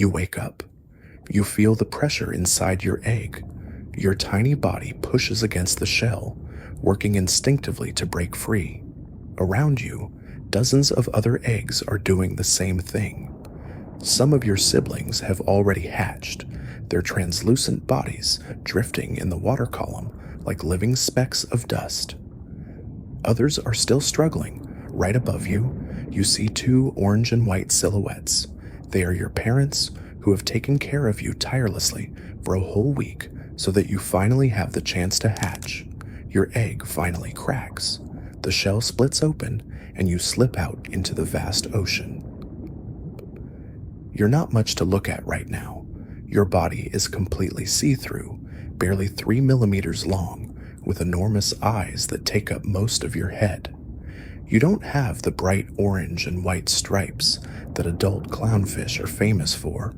You wake up. You feel the pressure inside your egg. Your tiny body pushes against the shell, working instinctively to break free. Around you, dozens of other eggs are doing the same thing. Some of your siblings have already hatched, their translucent bodies drifting in the water column like living specks of dust. Others are still struggling. Right above you, you see two orange and white silhouettes. They are your parents who have taken care of you tirelessly for a whole week so that you finally have the chance to hatch. Your egg finally cracks. The shell splits open and you slip out into the vast ocean. You're not much to look at right now. Your body is completely see-through, barely 3 millimeters long, with enormous eyes that take up most of your head. You don't have the bright orange and white stripes that adult clownfish are famous for.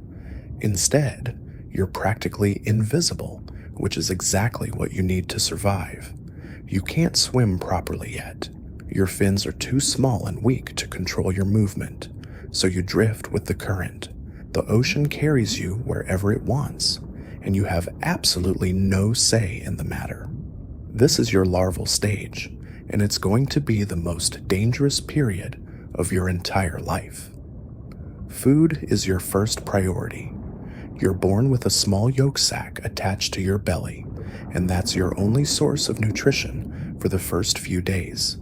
Instead, you're practically invisible, which is exactly what you need to survive. You can't swim properly yet. Your fins are too small and weak to control your movement, so you drift with the current. The ocean carries you wherever it wants, and you have absolutely no say in the matter. This is your larval stage, and it's going to be the most dangerous period of your entire life. Food is your first priority. You're born with a small yolk sac attached to your belly, and that's your only source of nutrition for the first few days.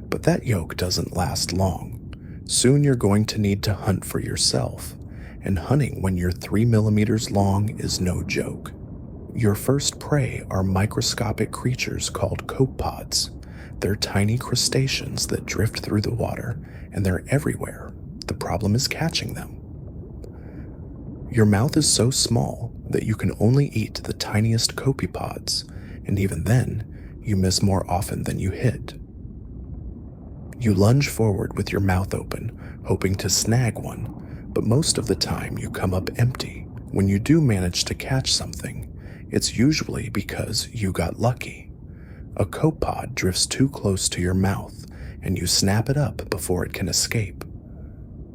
But that yolk doesn't last long. Soon you're going to need to hunt for yourself, and hunting when you're 3 millimeters long is no joke. Your first prey are microscopic creatures called copepods. They're tiny crustaceans that drift through the water, and they're everywhere. The problem is catching them. Your mouth is so small that you can only eat the tiniest copepods, and even then, you miss more often than you hit. You lunge forward with your mouth open, hoping to snag one, but most of the time you come up empty. When you do manage to catch something, it's usually because you got lucky. A copepod drifts too close to your mouth, and you snap it up before it can escape.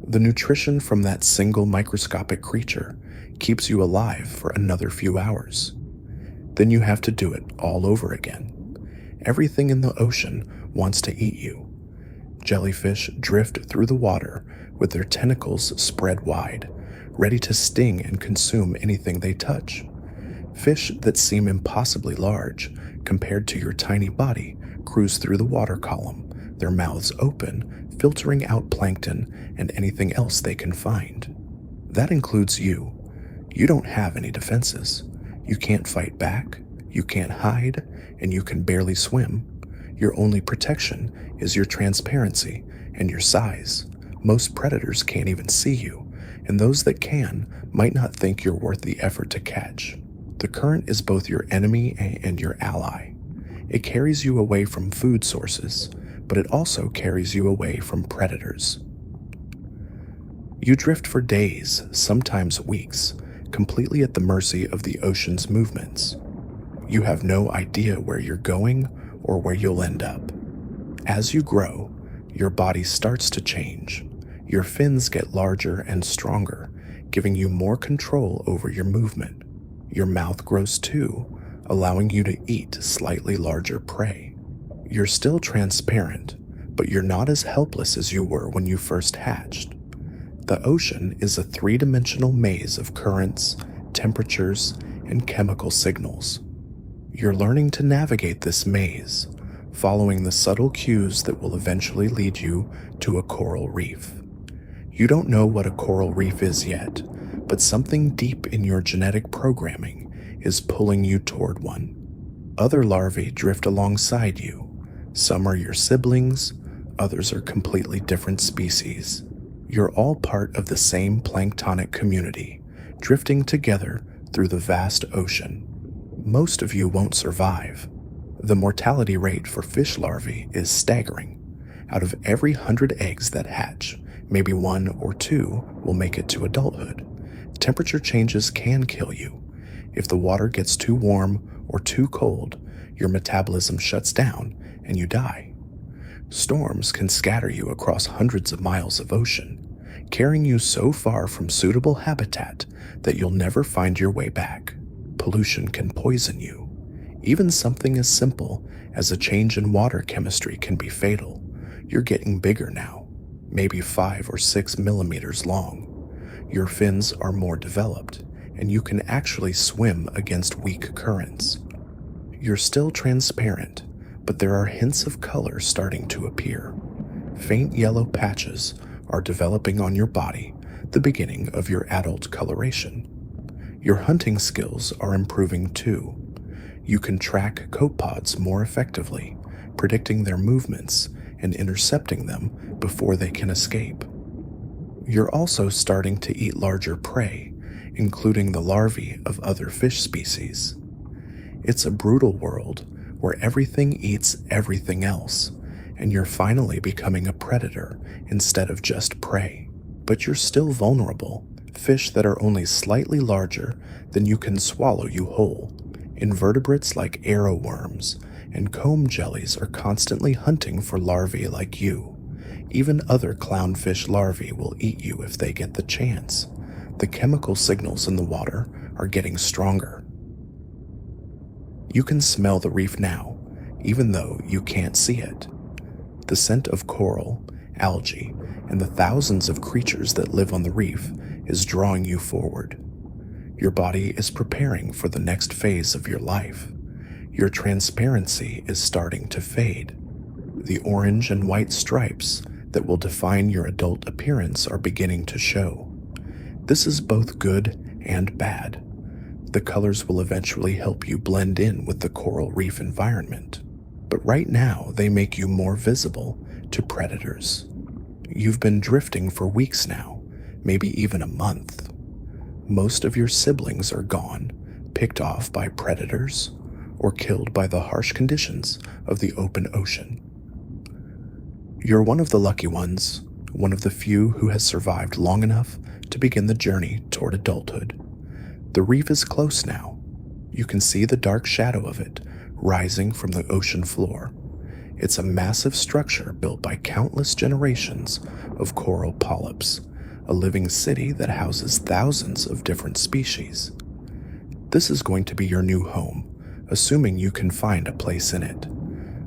The nutrition from that single microscopic creature keeps you alive for another few hours. Then you have to do it all over again. Everything in the ocean wants to eat you. Jellyfish drift through the water with their tentacles spread wide, ready to sting and consume anything they touch. Fish that seem impossibly large compared to your tiny body cruise through the water column, their mouths open, filtering out plankton and anything else they can find. That includes you. You don't have any defenses. You can't fight back, you can't hide, and you can barely swim. Your only protection is your transparency and your size. Most predators can't even see you, and those that can might not think you're worth the effort to catch. The current is both your enemy and your ally. It carries you away from food sources, but it also carries you away from predators. You drift for days, sometimes weeks, completely at the mercy of the ocean's movements. You have no idea where you're going or where you'll end up. As you grow, your body starts to change. Your fins get larger and stronger, giving you more control over your movement. Your mouth grows too, allowing you to eat slightly larger prey. You're still transparent, but you're not as helpless as you were when you first hatched. The ocean is a three-dimensional maze of currents, temperatures, and chemical signals. You're learning to navigate this maze, following the subtle cues that will eventually lead you to a coral reef. You don't know what a coral reef is yet, but something deep in your genetic programming is pulling you toward one. Other larvae drift alongside you. Some are your siblings, others are completely different species. You're all part of the same planktonic community, drifting together through the vast ocean. Most of you won't survive. The mortality rate for fish larvae is staggering. Out of every 100 eggs that hatch, maybe 1 or 2 will make it to adulthood. Temperature changes can kill you. If the water gets too warm or too cold, your metabolism shuts down and you die. Storms can scatter you across hundreds of miles of ocean. carrying you so far from suitable habitat that you'll never find your way back. Pollution can poison you. Even something as simple as a change in water chemistry can be fatal. You're getting bigger now, maybe 5 or 6 millimeters long. Your fins are more developed, and you can actually swim against weak currents. You're still transparent, but there are hints of color starting to appear. Faint yellow patches are developing on your body, the beginning of your adult coloration. Your hunting skills are improving too. You can track copepods more effectively, predicting their movements and intercepting them before they can escape. You're also starting to eat larger prey, including the larvae of other fish species. It's a brutal world where everything eats everything else, and you're finally becoming a predator instead of just prey. But you're still vulnerable. Fish that are only slightly larger than you can swallow you whole. Invertebrates like arrowworms and comb jellies are constantly hunting for larvae like you. Even other clownfish larvae will eat you if they get the chance. The chemical signals in the water are getting stronger. You can smell the reef now, even though you can't see it. The scent of coral, algae, and the thousands of creatures that live on the reef is drawing you forward. Your body is preparing for the next phase of your life. Your transparency is starting to fade. The orange and white stripes that will define your adult appearance are beginning to show. This is both good and bad. The colors will eventually help you blend in with the coral reef environment, but right now they make you more visible to predators. You've been drifting for weeks now, maybe even a month. Most of your siblings are gone, picked off by predators, or killed by the harsh conditions of the open ocean. You're one of the lucky ones, one of the few who has survived long enough to begin the journey toward adulthood. The reef is close now. You can see the dark shadow of it rising from the ocean floor. It's a massive structure built by countless generations of coral polyps, a living city that houses thousands of different species. This is going to be your new home, assuming you can find a place in it.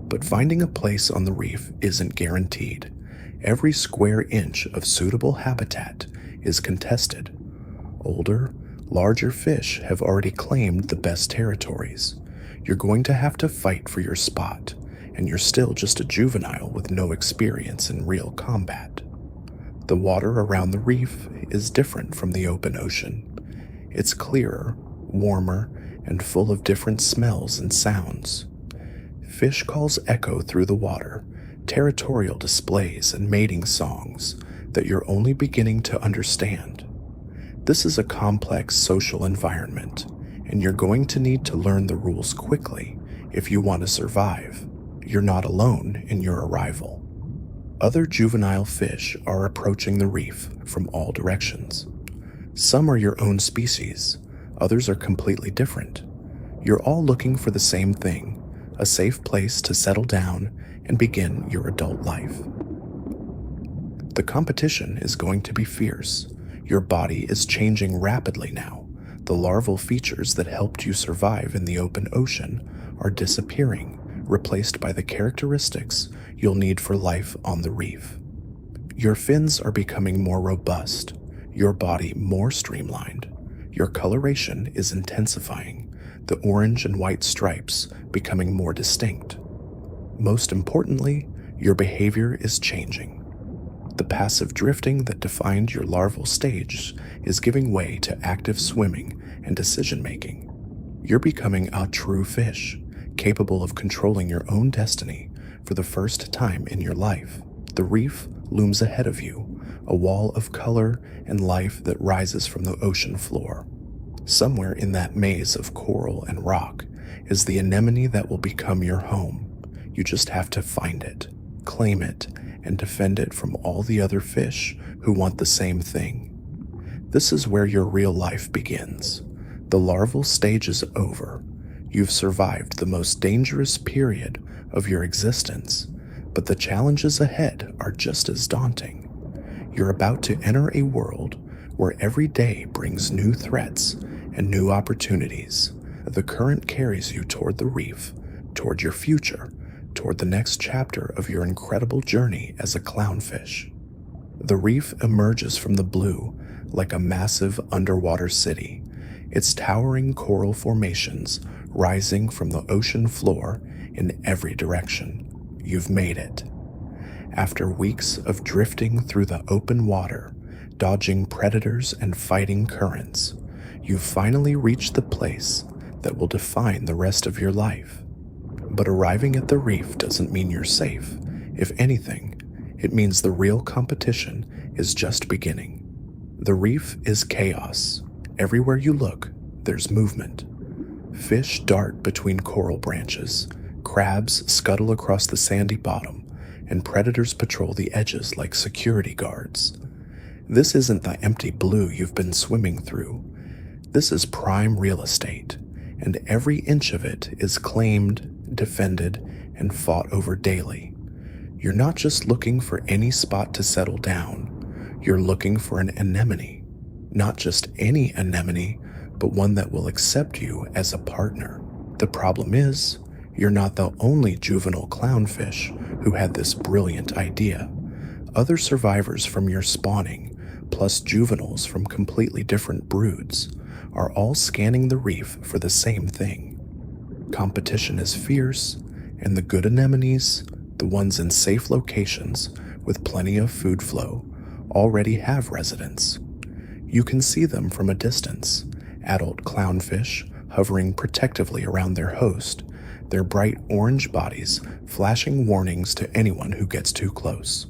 But finding a place on the reef isn't guaranteed. Every square inch of suitable habitat is contested. Older, larger fish have already claimed the best territories. You're going to have to fight for your spot, and you're still just a juvenile with no experience in real combat. The water around the reef is different from the open ocean. It's clearer, warmer, and full of different smells and sounds. Fish calls echo through the water, territorial displays and mating songs that you're only beginning to understand. This is a complex social environment, and you're going to need to learn the rules quickly if you want to survive. You're not alone in your arrival. Other juvenile fish are approaching the reef from all directions. Some are your own species, others are completely different. You're all looking for the same thing, a safe place to settle down and begin your adult life. The competition is going to be fierce. Your body is changing rapidly now. The larval features that helped you survive in the open ocean are disappearing, replaced by the characteristics you'll need for life on the reef. Your fins are becoming more robust, your body more streamlined. Your coloration is intensifying, the orange and white stripes becoming more distinct. Most importantly, your behavior is changing. The passive drifting that defined your larval stage is giving way to active swimming and decision-making. You're becoming a true fish, capable of controlling your own destiny for the first time in your life. The reef looms ahead of you, a wall of color and life that rises from the ocean floor. Somewhere in that maze of coral and rock is the anemone that will become your home. You just have to find it, claim it, and defend it from all the other fish who want the same thing. This is where your real life begins. The larval stage is over. You've survived the most dangerous period of your existence, but the challenges ahead are just as daunting. You're about to enter a world where every day brings new threats and new opportunities. The current carries you toward the reef, toward your future, toward the next chapter of your incredible journey as a clownfish. The reef emerges from the blue like a massive underwater city, its towering coral formations rising from the ocean floor in every direction. You've made it. After weeks of drifting through the open water, dodging predators and fighting currents, you've finally reached the place that will define the rest of your life. But arriving at the reef doesn't mean you're safe. If anything, it means the real competition is just beginning. The reef is chaos. Everywhere you look, there's movement. Fish dart between coral branches, crabs scuttle across the sandy bottom, and predators patrol the edges like security guards. This isn't the empty blue you've been swimming through. This is prime real estate, and every inch of it is claimed, defended, and fought over daily. You're not just looking for any spot to settle down. You're looking for an anemone. Not just any anemone, but one that will accept you as a partner. The problem is, you're not the only juvenile clownfish who had this brilliant idea. Other survivors from your spawning, plus juveniles from completely different broods, are all scanning the reef for the same thing. Competition is fierce, and the good anemones, the ones in safe locations with plenty of food flow, already have residents. You can see them from a distance, adult clownfish hovering protectively around their host, their bright orange bodies flashing warnings to anyone who gets too close.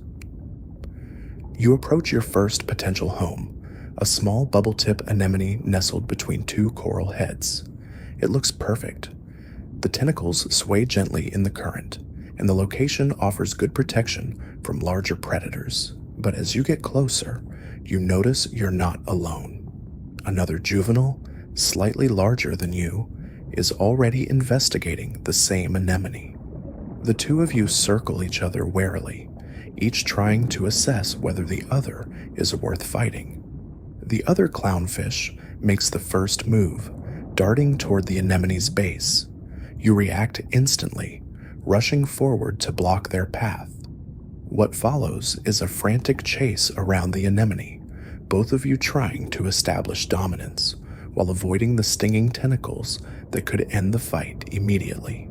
You approach your first potential home, a small bubble-tip anemone nestled between two coral heads. It looks perfect. The tentacles sway gently in the current, and the location offers good protection from larger predators. But as you get closer, you notice you're not alone. Another juvenile, slightly larger than you, is already investigating the same anemone. The two of you circle each other warily, each trying to assess whether the other is worth fighting. The other clownfish makes the first move, darting toward the anemone's base. You react instantly, rushing forward to block their path. What follows is a frantic chase around the anemone, both of you trying to establish dominance, while avoiding the stinging tentacles that could end the fight immediately.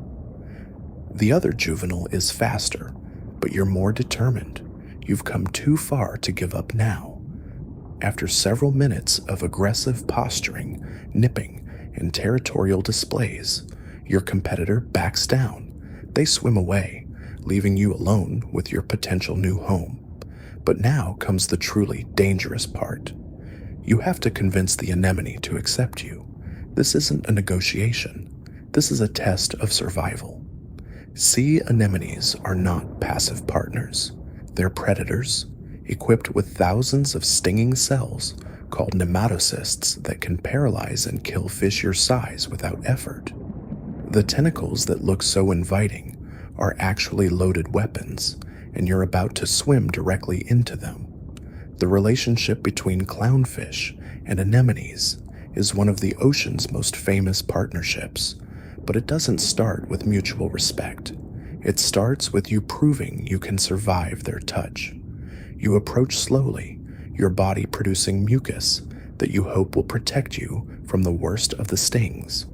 The other juvenile is faster, but you're more determined. You've come too far to give up now. After several minutes of aggressive posturing, nipping, and territorial displays, your competitor backs down. They swim away, leaving you alone with your potential new home. But now comes the truly dangerous part. You have to convince the anemone to accept you. This isn't a negotiation. This is a test of survival. Sea anemones are not passive partners. They're predators, equipped with thousands of stinging cells called nematocysts that can paralyze and kill fish your size without effort. The tentacles that look so inviting are actually loaded weapons, and you're about to swim directly into them. The relationship between clownfish and anemones is one of the ocean's most famous partnerships, but it doesn't start with mutual respect. It starts with you proving you can survive their touch. You approach slowly, your body producing mucus that you hope will protect you from the worst of the stings.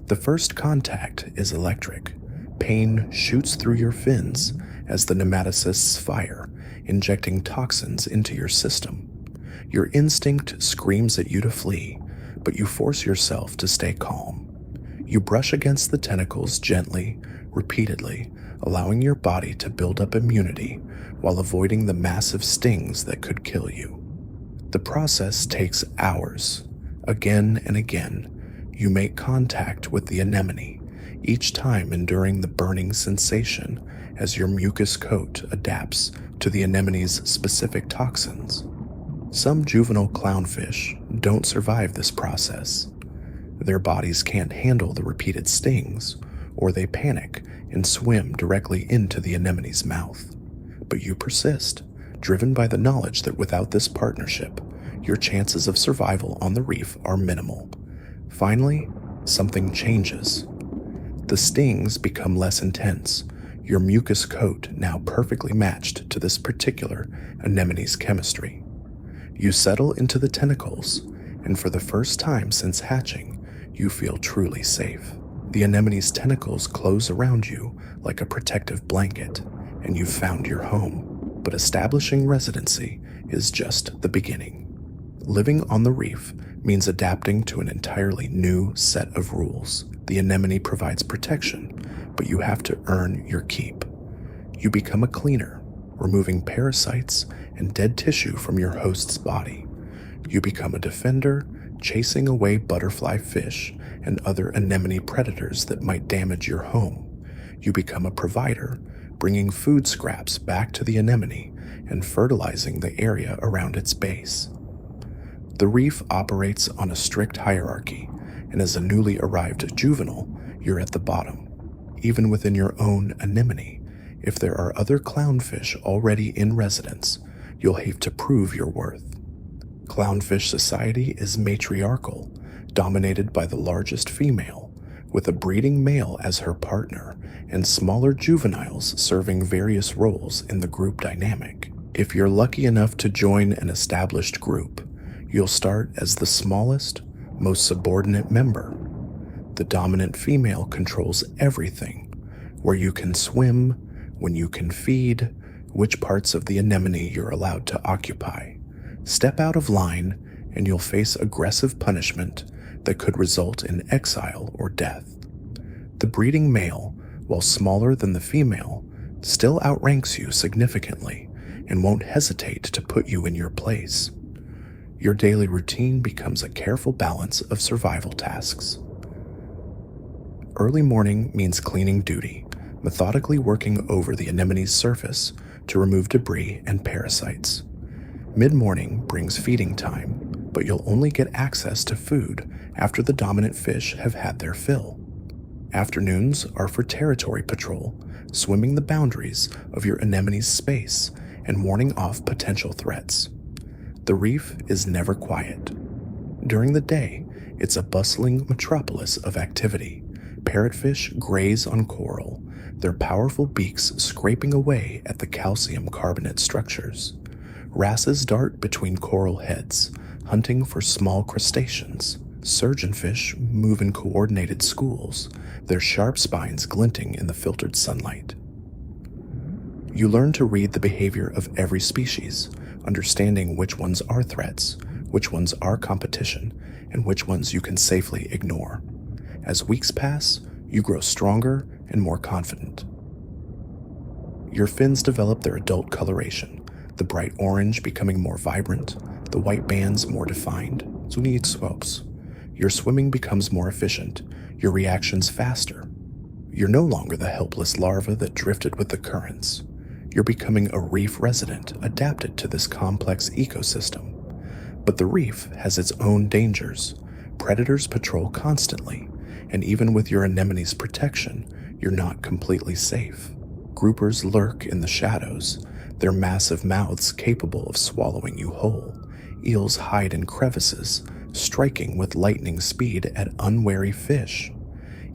The first contact is electric. Pain shoots through your fins as the nematocysts fire, injecting toxins into your system. Your instinct screams at you to flee, but you force yourself to stay calm. You brush against the tentacles gently, repeatedly, allowing your body to build up immunity while avoiding the massive stings that could kill you. The process takes hours. Again and again, you make contact with the anemone, each time enduring the burning sensation as your mucus coat adapts to the anemone's specific toxins. Some juvenile clownfish don't survive this process. Their bodies can't handle the repeated stings, or they panic and swim directly into the anemone's mouth. But you persist, driven by the knowledge that without this partnership, your chances of survival on the reef are minimal. Finally, something changes. The stings become less intense, your mucus coat now perfectly matched to this particular anemone's chemistry. You settle into the tentacles, and for the first time since hatching, you feel truly safe. The anemone's tentacles close around you like a protective blanket, and you've found your home. But establishing residency is just the beginning. Living on the reef means adapting to an entirely new set of rules. The anemone provides protection, but you have to earn your keep. You become a cleaner, removing parasites and dead tissue from your host's body. You become a defender, chasing away butterfly fish and other anemone predators that might damage your home. You become a provider, bringing food scraps back to the anemone and fertilizing the area around its base. The reef operates on a strict hierarchy, and as a newly arrived juvenile, you're at the bottom. Even within your own anemone, if there are other clownfish already in residence, you'll have to prove your worth. Clownfish society is matriarchal, dominated by the largest female, with a breeding male as her partner, and smaller juveniles serving various roles in the group dynamic. If you're lucky enough to join an established group, you'll start as the smallest, most subordinate member. The dominant female controls everything, where you can swim, when you can feed, which parts of the anemone you're allowed to occupy. Step out of line, and you'll face aggressive punishment that could result in exile or death. The breeding male, while smaller than the female, still outranks you significantly and won't hesitate to put you in your place. Your daily routine becomes a careful balance of survival tasks. Early morning means cleaning duty, methodically working over the anemone's surface to remove debris and parasites. Mid-morning brings feeding time, but you'll only get access to food after the dominant fish have had their fill. Afternoons are for territory patrol, swimming the boundaries of your anemone's space and warning off potential threats. The reef is never quiet. During the day, it's a bustling metropolis of activity. Parrotfish graze on coral, their powerful beaks scraping away at the calcium carbonate structures. Wrasses dart between coral heads, hunting for small crustaceans. Surgeonfish move in coordinated schools, their sharp spines glinting in the filtered sunlight. You learn to read the behavior of every species, understanding which ones are threats, which ones are competition, and which ones you can safely ignore. As weeks pass, you grow stronger and more confident. Your fins develop their adult coloration, the bright orange becoming more vibrant, the white bands more defined. Your swimming becomes more efficient, your reactions faster. You're no longer the helpless larva that drifted with the currents. You're becoming a reef resident adapted to this complex ecosystem. But the reef has its own dangers. Predators patrol constantly, and even with your anemone's protection, you're not completely safe. Groupers lurk in the shadows, their massive mouths capable of swallowing you whole. Eels hide in crevices, striking with lightning speed at unwary fish.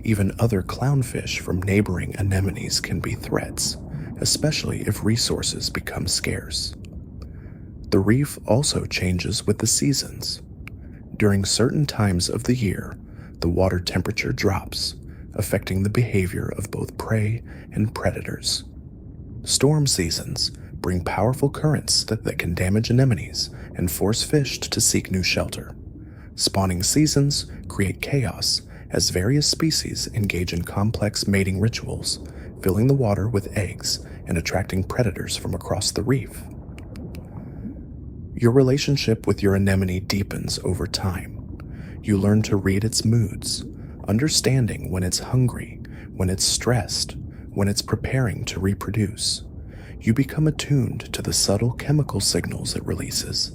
Even other clownfish from neighboring anemones can be threats, especially if resources become scarce. The reef also changes with the seasons. During certain times of the year, the water temperature drops, affecting the behavior of both prey and predators. Storm seasons bring powerful currents that can damage anemones and force fish to seek new shelter. Spawning seasons create chaos as various species engage in complex mating rituals, filling the water with eggs and attracting predators from across the reef. Your relationship with your anemone deepens over time. You learn to read its moods, understanding when it's hungry, when it's stressed, when it's preparing to reproduce. You become attuned to the subtle chemical signals it releases,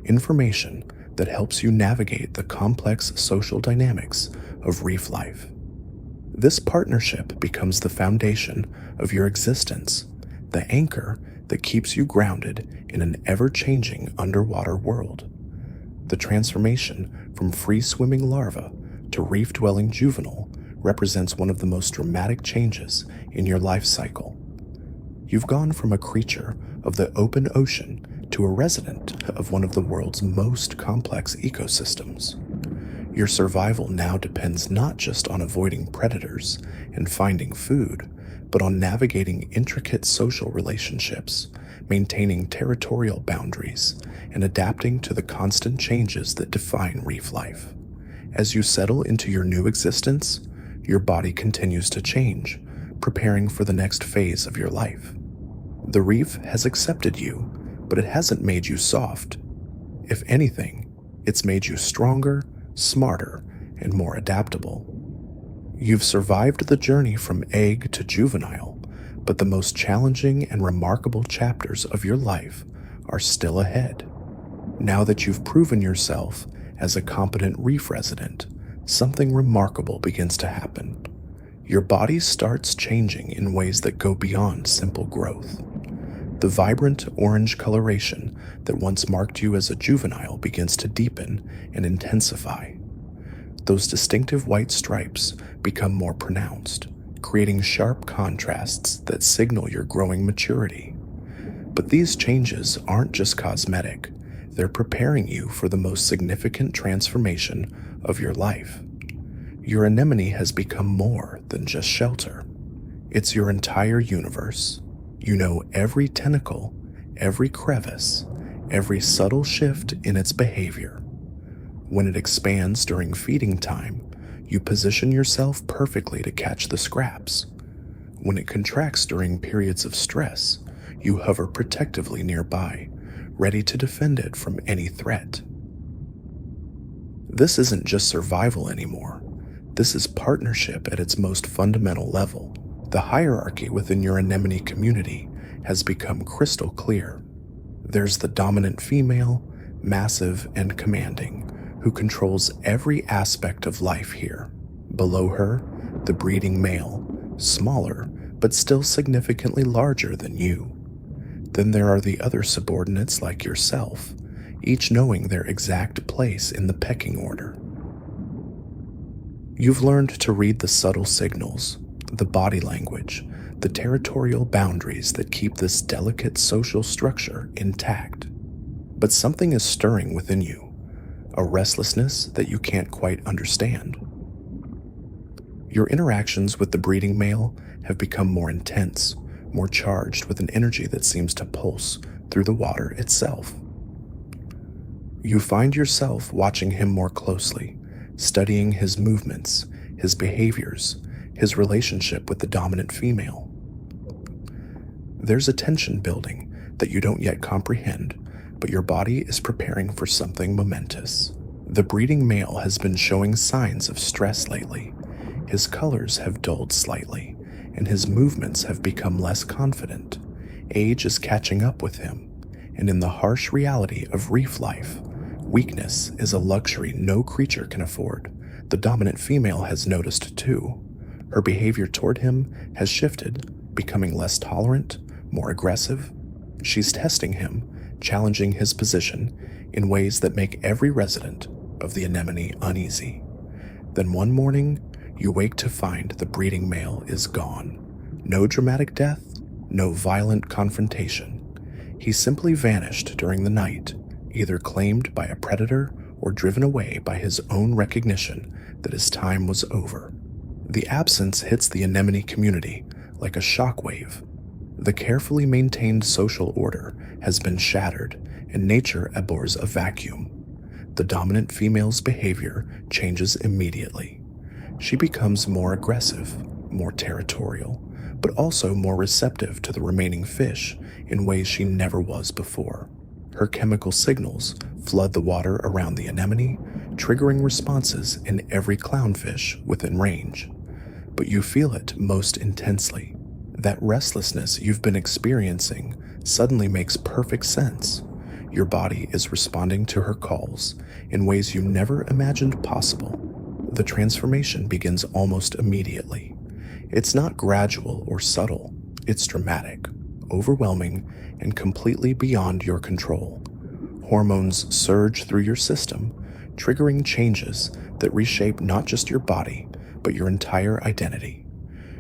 information that helps you navigate the complex social dynamics of reef life. This partnership becomes the foundation of your existence, the anchor that keeps you grounded in an ever-changing underwater world. The transformation from free-swimming larva to reef-dwelling juvenile represents one of the most dramatic changes in your life cycle. You've gone from a creature of the open ocean to a resident of one of the world's most complex ecosystems. Your survival now depends not just on avoiding predators and finding food, but on navigating intricate social relationships, maintaining territorial boundaries, and adapting to the constant changes that define reef life. As you settle into your new existence, your body continues to change, preparing for the next phase of your life. The reef has accepted you, but it hasn't made you soft. If anything, it's made you stronger, smarter, and more adaptable. You've survived the journey from egg to juvenile, but the most challenging and remarkable chapters of your life are still ahead. Now that you've proven yourself as a competent reef resident, something remarkable begins to happen. Your body starts changing in ways that go beyond simple growth. The vibrant orange coloration that once marked you as a juvenile begins to deepen and intensify. Those distinctive white stripes become more pronounced, creating sharp contrasts that signal your growing maturity. But these changes aren't just cosmetic, they're preparing you for the most significant transformation of your life. Your anemone has become more than just shelter. It's your entire universe. You know every tentacle, every crevice, every subtle shift in its behavior. When it expands during feeding time, you position yourself perfectly to catch the scraps. When it contracts during periods of stress, you hover protectively nearby, ready to defend it from any threat. This isn't just survival anymore. This is partnership at its most fundamental level. The hierarchy within your anemone community has become crystal clear. There's the dominant female, massive and commanding, who controls every aspect of life here. Below her, the breeding male, smaller but still significantly larger than you. Then there are the other subordinates like yourself, each knowing their exact place in the pecking order. You've learned to read the subtle signals, the body language, the territorial boundaries that keep this delicate social structure intact. But something is stirring within you, a restlessness that you can't quite understand. Your interactions with the breeding male have become more intense, more charged with an energy that seems to pulse through the water itself. You find yourself watching him more closely, studying his movements, his behaviors, his relationship with the dominant female. There's a tension building that you don't yet comprehend, but your body is preparing for something momentous. The breeding male has been showing signs of stress lately. His colors have dulled slightly, and his movements have become less confident. Age is catching up with him, and in the harsh reality of reef life, weakness is a luxury no creature can afford. The dominant female has noticed too. Her behavior toward him has shifted, becoming less tolerant, more aggressive. She's testing him, challenging his position in ways that make every resident of the anemone uneasy. Then one morning, you wake to find the breeding male is gone. No dramatic death, no violent confrontation. He simply vanished during the night, either claimed by a predator or driven away by his own recognition that his time was over. The absence hits the anemone community like a shockwave. The carefully maintained social order has been shattered, and nature abhors a vacuum. The dominant female's behavior changes immediately. She becomes more aggressive, more territorial, but also more receptive to the remaining fish in ways she never was before. Her chemical signals flood the water around the anemone, triggering responses in every clownfish within range. But you feel it most intensely. That restlessness you've been experiencing suddenly makes perfect sense. Your body is responding to her calls in ways you never imagined possible. The transformation begins almost immediately. It's not gradual or subtle, it's dramatic. overwhelming and completely beyond your control. Hormones surge through your system, triggering changes that reshape not just your body, but your entire identity.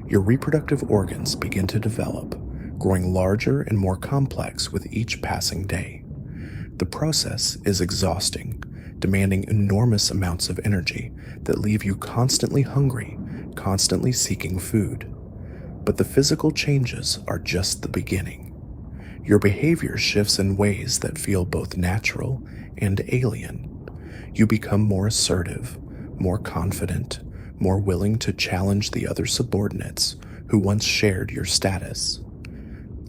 Your reproductive organs begin to develop, growing larger and more complex with each passing day. The process is exhausting, demanding enormous amounts of energy that leave you constantly hungry, constantly seeking food. But the physical changes are just the beginning. Your behavior shifts in ways that feel both natural and alien. You become more assertive, more confident, more willing to challenge the other subordinates who once shared your status.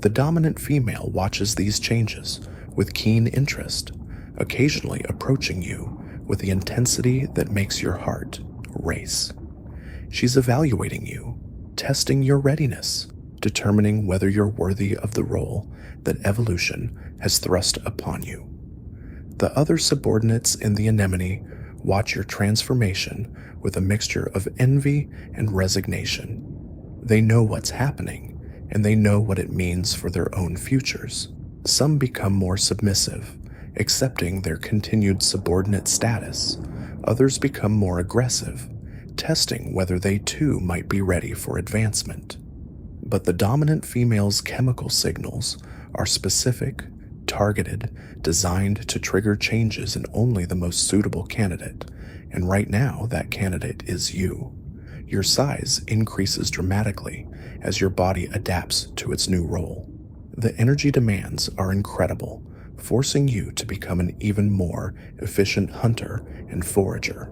The dominant female watches these changes with keen interest, occasionally approaching you with the intensity that makes your heart race. She's evaluating you, testing your readiness, determining whether you're worthy of the role that evolution has thrust upon you. The other subordinates in the anemone watch your transformation with a mixture of envy and resignation. They know what's happening, and they know what it means for their own futures. Some become more submissive, accepting their continued subordinate status. Others become more aggressive, testing whether they too might be ready for advancement. But the dominant female's chemical signals are specific, targeted, designed to trigger changes in only the most suitable candidate, and right now that candidate is you. Your size increases dramatically as your body adapts to its new role. The energy demands are incredible, forcing you to become an even more efficient hunter and forager.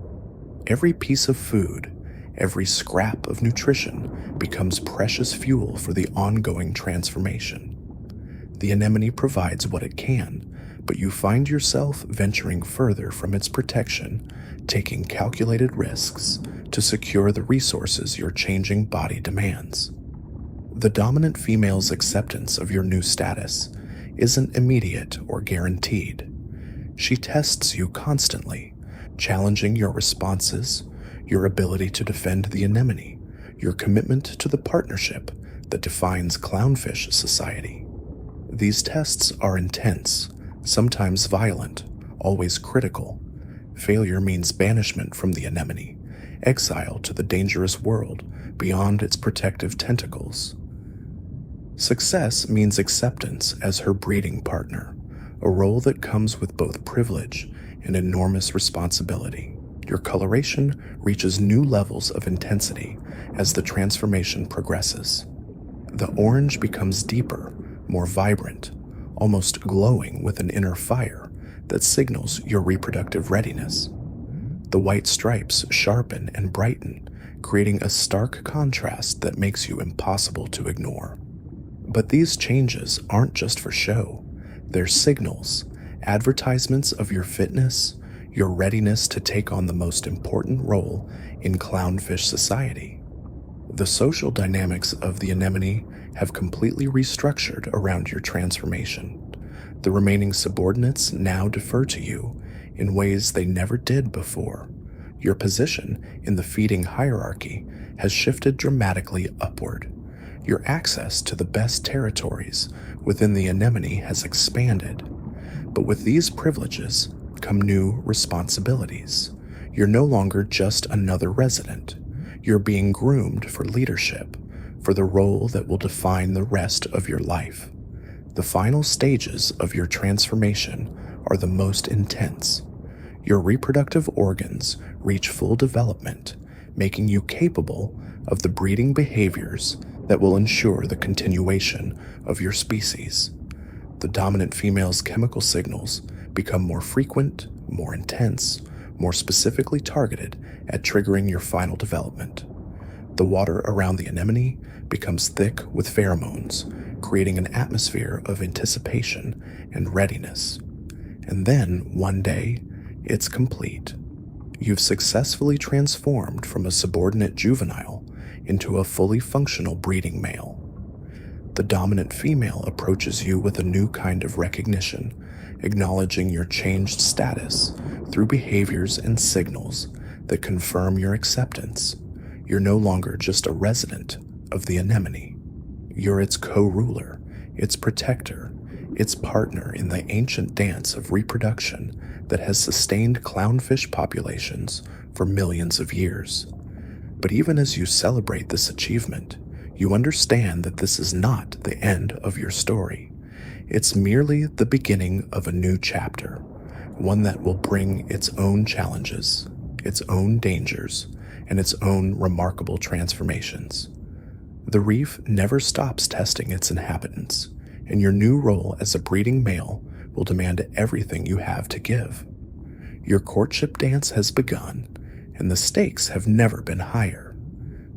Every piece of food, every scrap of nutrition becomes precious fuel for the ongoing transformation. The anemone provides what it can, but you find yourself venturing further from its protection, taking calculated risks to secure the resources your changing body demands. The dominant female's acceptance of your new status isn't immediate or guaranteed. She tests you constantly, challenging your responses, your ability to defend the anemone, your commitment to the partnership that defines Clownfish society. These tests are intense, sometimes violent, always critical. Failure means banishment from the anemone, exile to the dangerous world beyond its protective tentacles. Success means acceptance as her breeding partner, a role that comes with both privilege and enormous responsibility. Your coloration reaches new levels of intensity as the transformation progresses. The orange becomes deeper, more vibrant, almost glowing with an inner fire that signals your reproductive readiness. The white stripes sharpen and brighten, creating a stark contrast that makes you impossible to ignore. But these changes aren't just for show. They're signals, advertisements of your fitness, your readiness to take on the most important role in Clownfish society. The social dynamics of the anemone have completely restructured around your transformation. The remaining subordinates now defer to you in ways they never did before. Your position in the feeding hierarchy has shifted dramatically upward. Your access to the best territories within the anemone has expanded. But with these privileges come new responsibilities. You're no longer just another resident. You're being groomed for leadership, for the role that will define the rest of your life. The final stages of your transformation are the most intense. Your reproductive organs reach full development, making you capable of the breeding behaviors that will ensure the continuation of your species. The dominant female's chemical signals become more frequent, more intense, more specifically targeted at triggering your final development. The water around the anemone becomes thick with pheromones, creating an atmosphere of anticipation and readiness. And then, one day, it's complete. You've successfully transformed from a subordinate juvenile into a fully functional breeding male. The dominant female approaches you with a new kind of recognition, acknowledging your changed status through behaviors and signals that confirm your acceptance. You're no longer just a resident of the anemone. You're its co-ruler, its protector, its partner in the ancient dance of reproduction that has sustained clownfish populations for millions of years. But even as you celebrate this achievement, you understand that this is not the end of your story. It's merely the beginning of a new chapter, one that will bring its own challenges, its own dangers, and its own remarkable transformations. The reef never stops testing its inhabitants, and your new role as a breeding male will demand everything you have to give. Your courtship dance has begun, and the stakes have never been higher.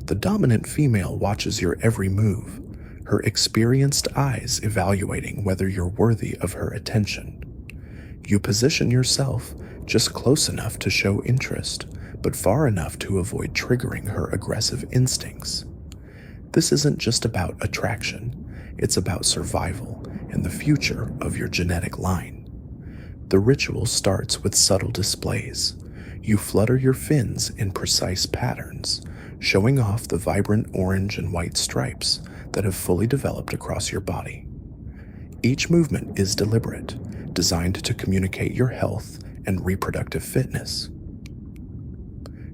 The dominant female watches your every move, her experienced eyes evaluating whether you're worthy of her attention. You position yourself just close enough to show interest, but far enough to avoid triggering her aggressive instincts. This isn't just about attraction, it's about survival and the future of your genetic line. The ritual starts with subtle displays. You flutter your fins in precise patterns, showing off the vibrant orange and white stripes that have fully developed across your body. Each movement is deliberate, designed to communicate your health and reproductive fitness.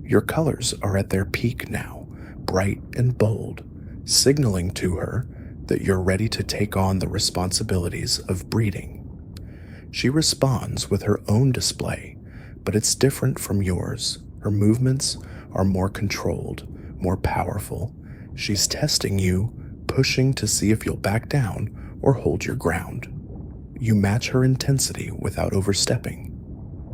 Your colors are at their peak now, bright and bold, signaling to her that you're ready to take on the responsibilities of breeding. She responds with her own display, but it's different from yours. Her movements are more controlled, more powerful. She's testing you, pushing to see if you'll back down or hold your ground. You match her intensity without overstepping.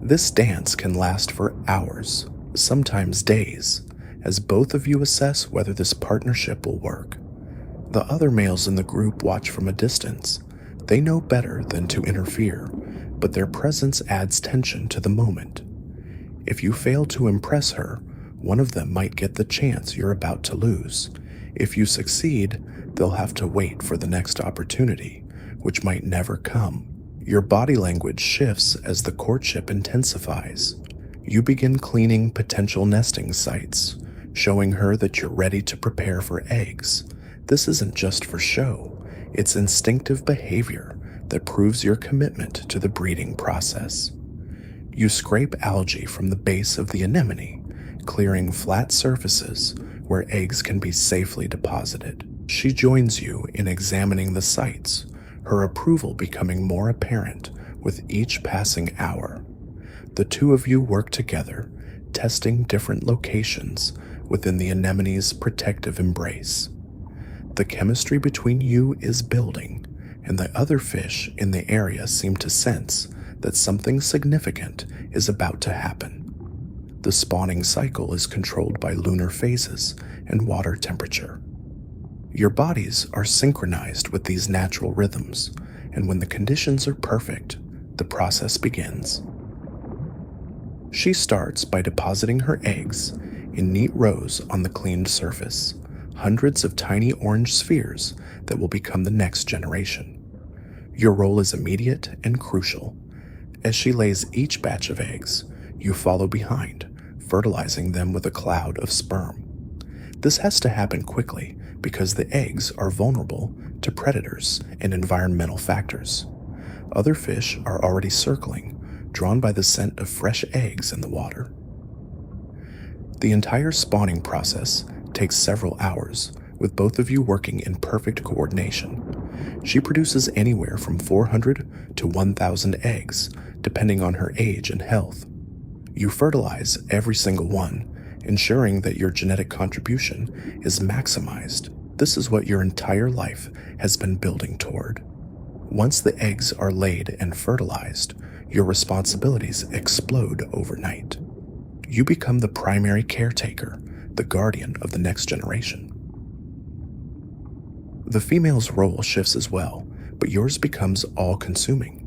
This dance can last for hours, sometimes days, as both of you assess whether this partnership will work. The other males in the group watch from a distance. They know better than to interfere, but their presence adds tension to the moment. If you fail to impress her, one of them might get the chance you're about to lose. If you succeed, they'll have to wait for the next opportunity, which might never come. Your body language shifts as the courtship intensifies. You begin cleaning potential nesting sites, showing her that you're ready to prepare for eggs. This isn't just for show, it's instinctive behavior that proves your commitment to the breeding process. You scrape algae from the base of the anemone, clearing flat surfaces where eggs can be safely deposited. She joins you in examining the sites, her approval becoming more apparent with each passing hour. The two of you work together, testing different locations within the anemone's protective embrace. The chemistry between you is building, and the other fish in the area seem to sense that something significant is about to happen. The spawning cycle is controlled by lunar phases and water temperature. Your bodies are synchronized with these natural rhythms, and when the conditions are perfect, the process begins. She starts by depositing her eggs in neat rows on the cleaned surface, hundreds of tiny orange spheres that will become the next generation. Your role is immediate and crucial. As she lays each batch of eggs, you follow behind, fertilizing them with a cloud of sperm. This has to happen quickly because the eggs are vulnerable to predators and environmental factors. Other fish are already circling, drawn by the scent of fresh eggs in the water. The entire spawning process takes several hours, with both of you working in perfect coordination. She produces anywhere from 400 to 1,000 eggs, depending on her age and health. You fertilize every single one, ensuring that your genetic contribution is maximized. This is what your entire life has been building toward. Once the eggs are laid and fertilized, your responsibilities explode overnight. You become the primary caretaker, the guardian of the next generation. The female's role shifts as well, but yours becomes all-consuming.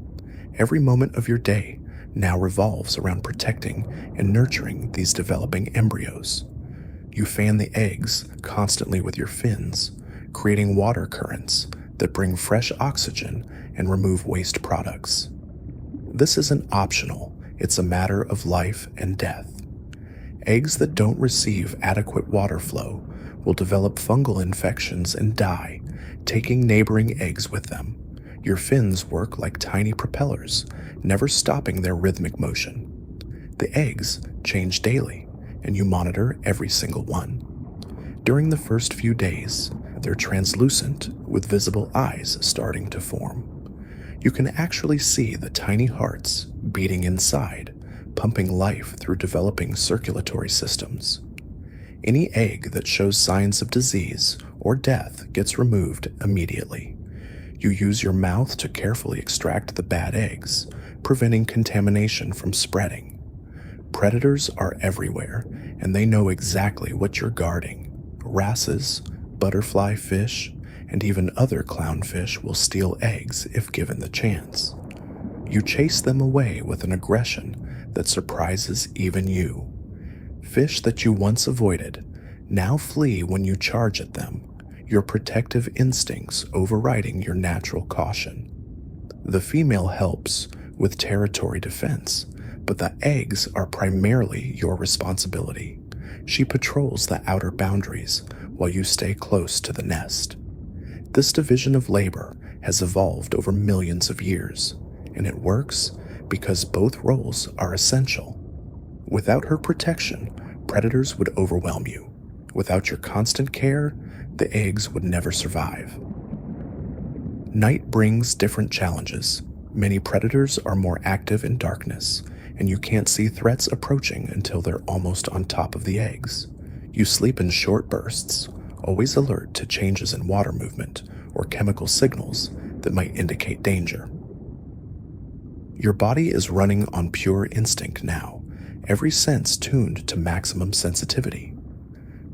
Every moment of your day now revolves around protecting and nurturing these developing embryos. You fan the eggs constantly with your fins, creating water currents that bring fresh oxygen and remove waste products. This isn't optional, it's a matter of life and death. Eggs that don't receive adequate water flow will develop fungal infections and die, taking neighboring eggs with them. Your fins work like tiny propellers, never stopping their rhythmic motion. The eggs change daily, and you monitor every single one. During the first few days, they're translucent with visible eyes starting to form. You can actually see the tiny hearts beating inside, pumping life through developing circulatory systems. Any egg that shows signs of disease or death gets removed immediately. You use your mouth to carefully extract the bad eggs, preventing contamination from spreading. Predators are everywhere, and they know exactly what you're guarding. Wrasses, butterfly fish, and even other clownfish will steal eggs if given the chance. You chase them away with an aggression that surprises even you. Fish that you once avoided now flee when you charge at them, your protective instincts overriding your natural caution. The female helps with territory defense, but the eggs are primarily your responsibility. She patrols the outer boundaries while you stay close to the nest. This division of labor has evolved over millions of years, and it works because both roles are essential. Without her protection, predators would overwhelm you. Without your constant care, the eggs would never survive. Night brings different challenges. Many predators are more active in darkness, and you can't see threats approaching until they're almost on top of the eggs. You sleep in short bursts, always alert to changes in water movement or chemical signals that might indicate danger. Your body is running on pure instinct now, every sense tuned to maximum sensitivity.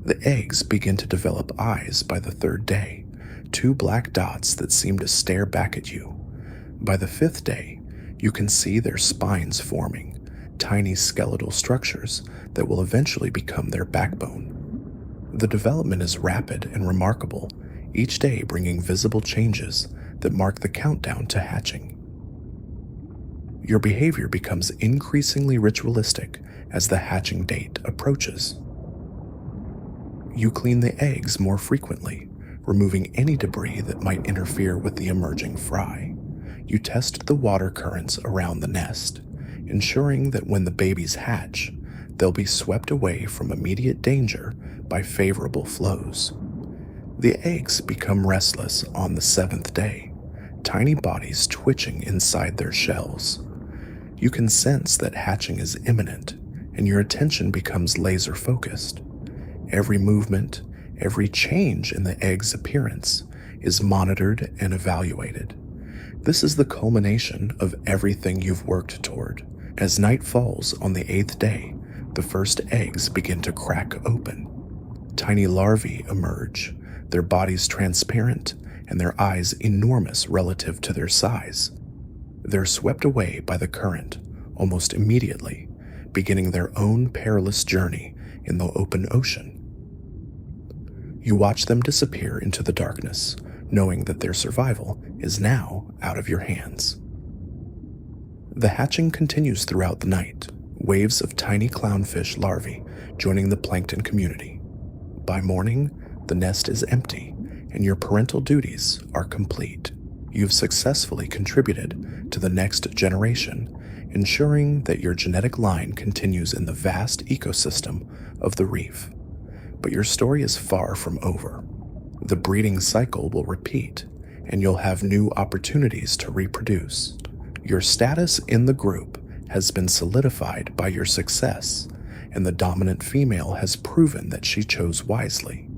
The eggs begin to develop eyes by the third day, two black dots that seem to stare back at you. By the fifth day, you can see their spines forming, tiny skeletal structures that will eventually become their backbone. The development is rapid and remarkable, each day bringing visible changes that mark the countdown to hatching. Your behavior becomes increasingly ritualistic as the hatching date approaches. You clean the eggs more frequently, removing any debris that might interfere with the emerging fry. You test the water currents around the nest, ensuring that when the babies hatch, they'll be swept away from immediate danger by favorable flows. The eggs become restless on the seventh day, tiny bodies twitching inside their shells. You can sense that hatching is imminent, and your attention becomes laser-focused. Every movement, every change in the egg's appearance is monitored and evaluated. This is the culmination of everything you've worked toward. As night falls on the eighth day, the first eggs begin to crack open. Tiny larvae emerge, their bodies transparent and their eyes enormous relative to their size. They're swept away by the current almost immediately, beginning their own perilous journey in the open ocean. You watch them disappear into the darkness, knowing that their survival is now out of your hands. The hatching continues throughout the night, waves of tiny clownfish larvae joining the plankton community. By morning, the nest is empty, and your parental duties are complete. You've successfully contributed to the next generation, ensuring that your genetic line continues in the vast ecosystem of the reef. But your story is far from over. The breeding cycle will repeat, and you'll have new opportunities to reproduce. Your status in the group has been solidified by your success, and the dominant female has proven that she chose wisely.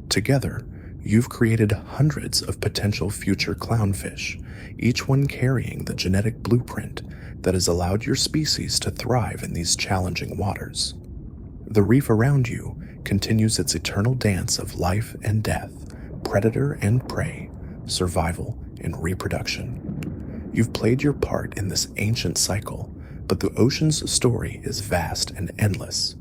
Together, you've created hundreds of potential future clownfish, each one carrying the genetic blueprint that has allowed your species to thrive in these challenging waters. The reef around you continues its eternal dance of life and death, predator and prey, survival and reproduction. You've played your part in this ancient cycle, but the ocean's story is vast and endless.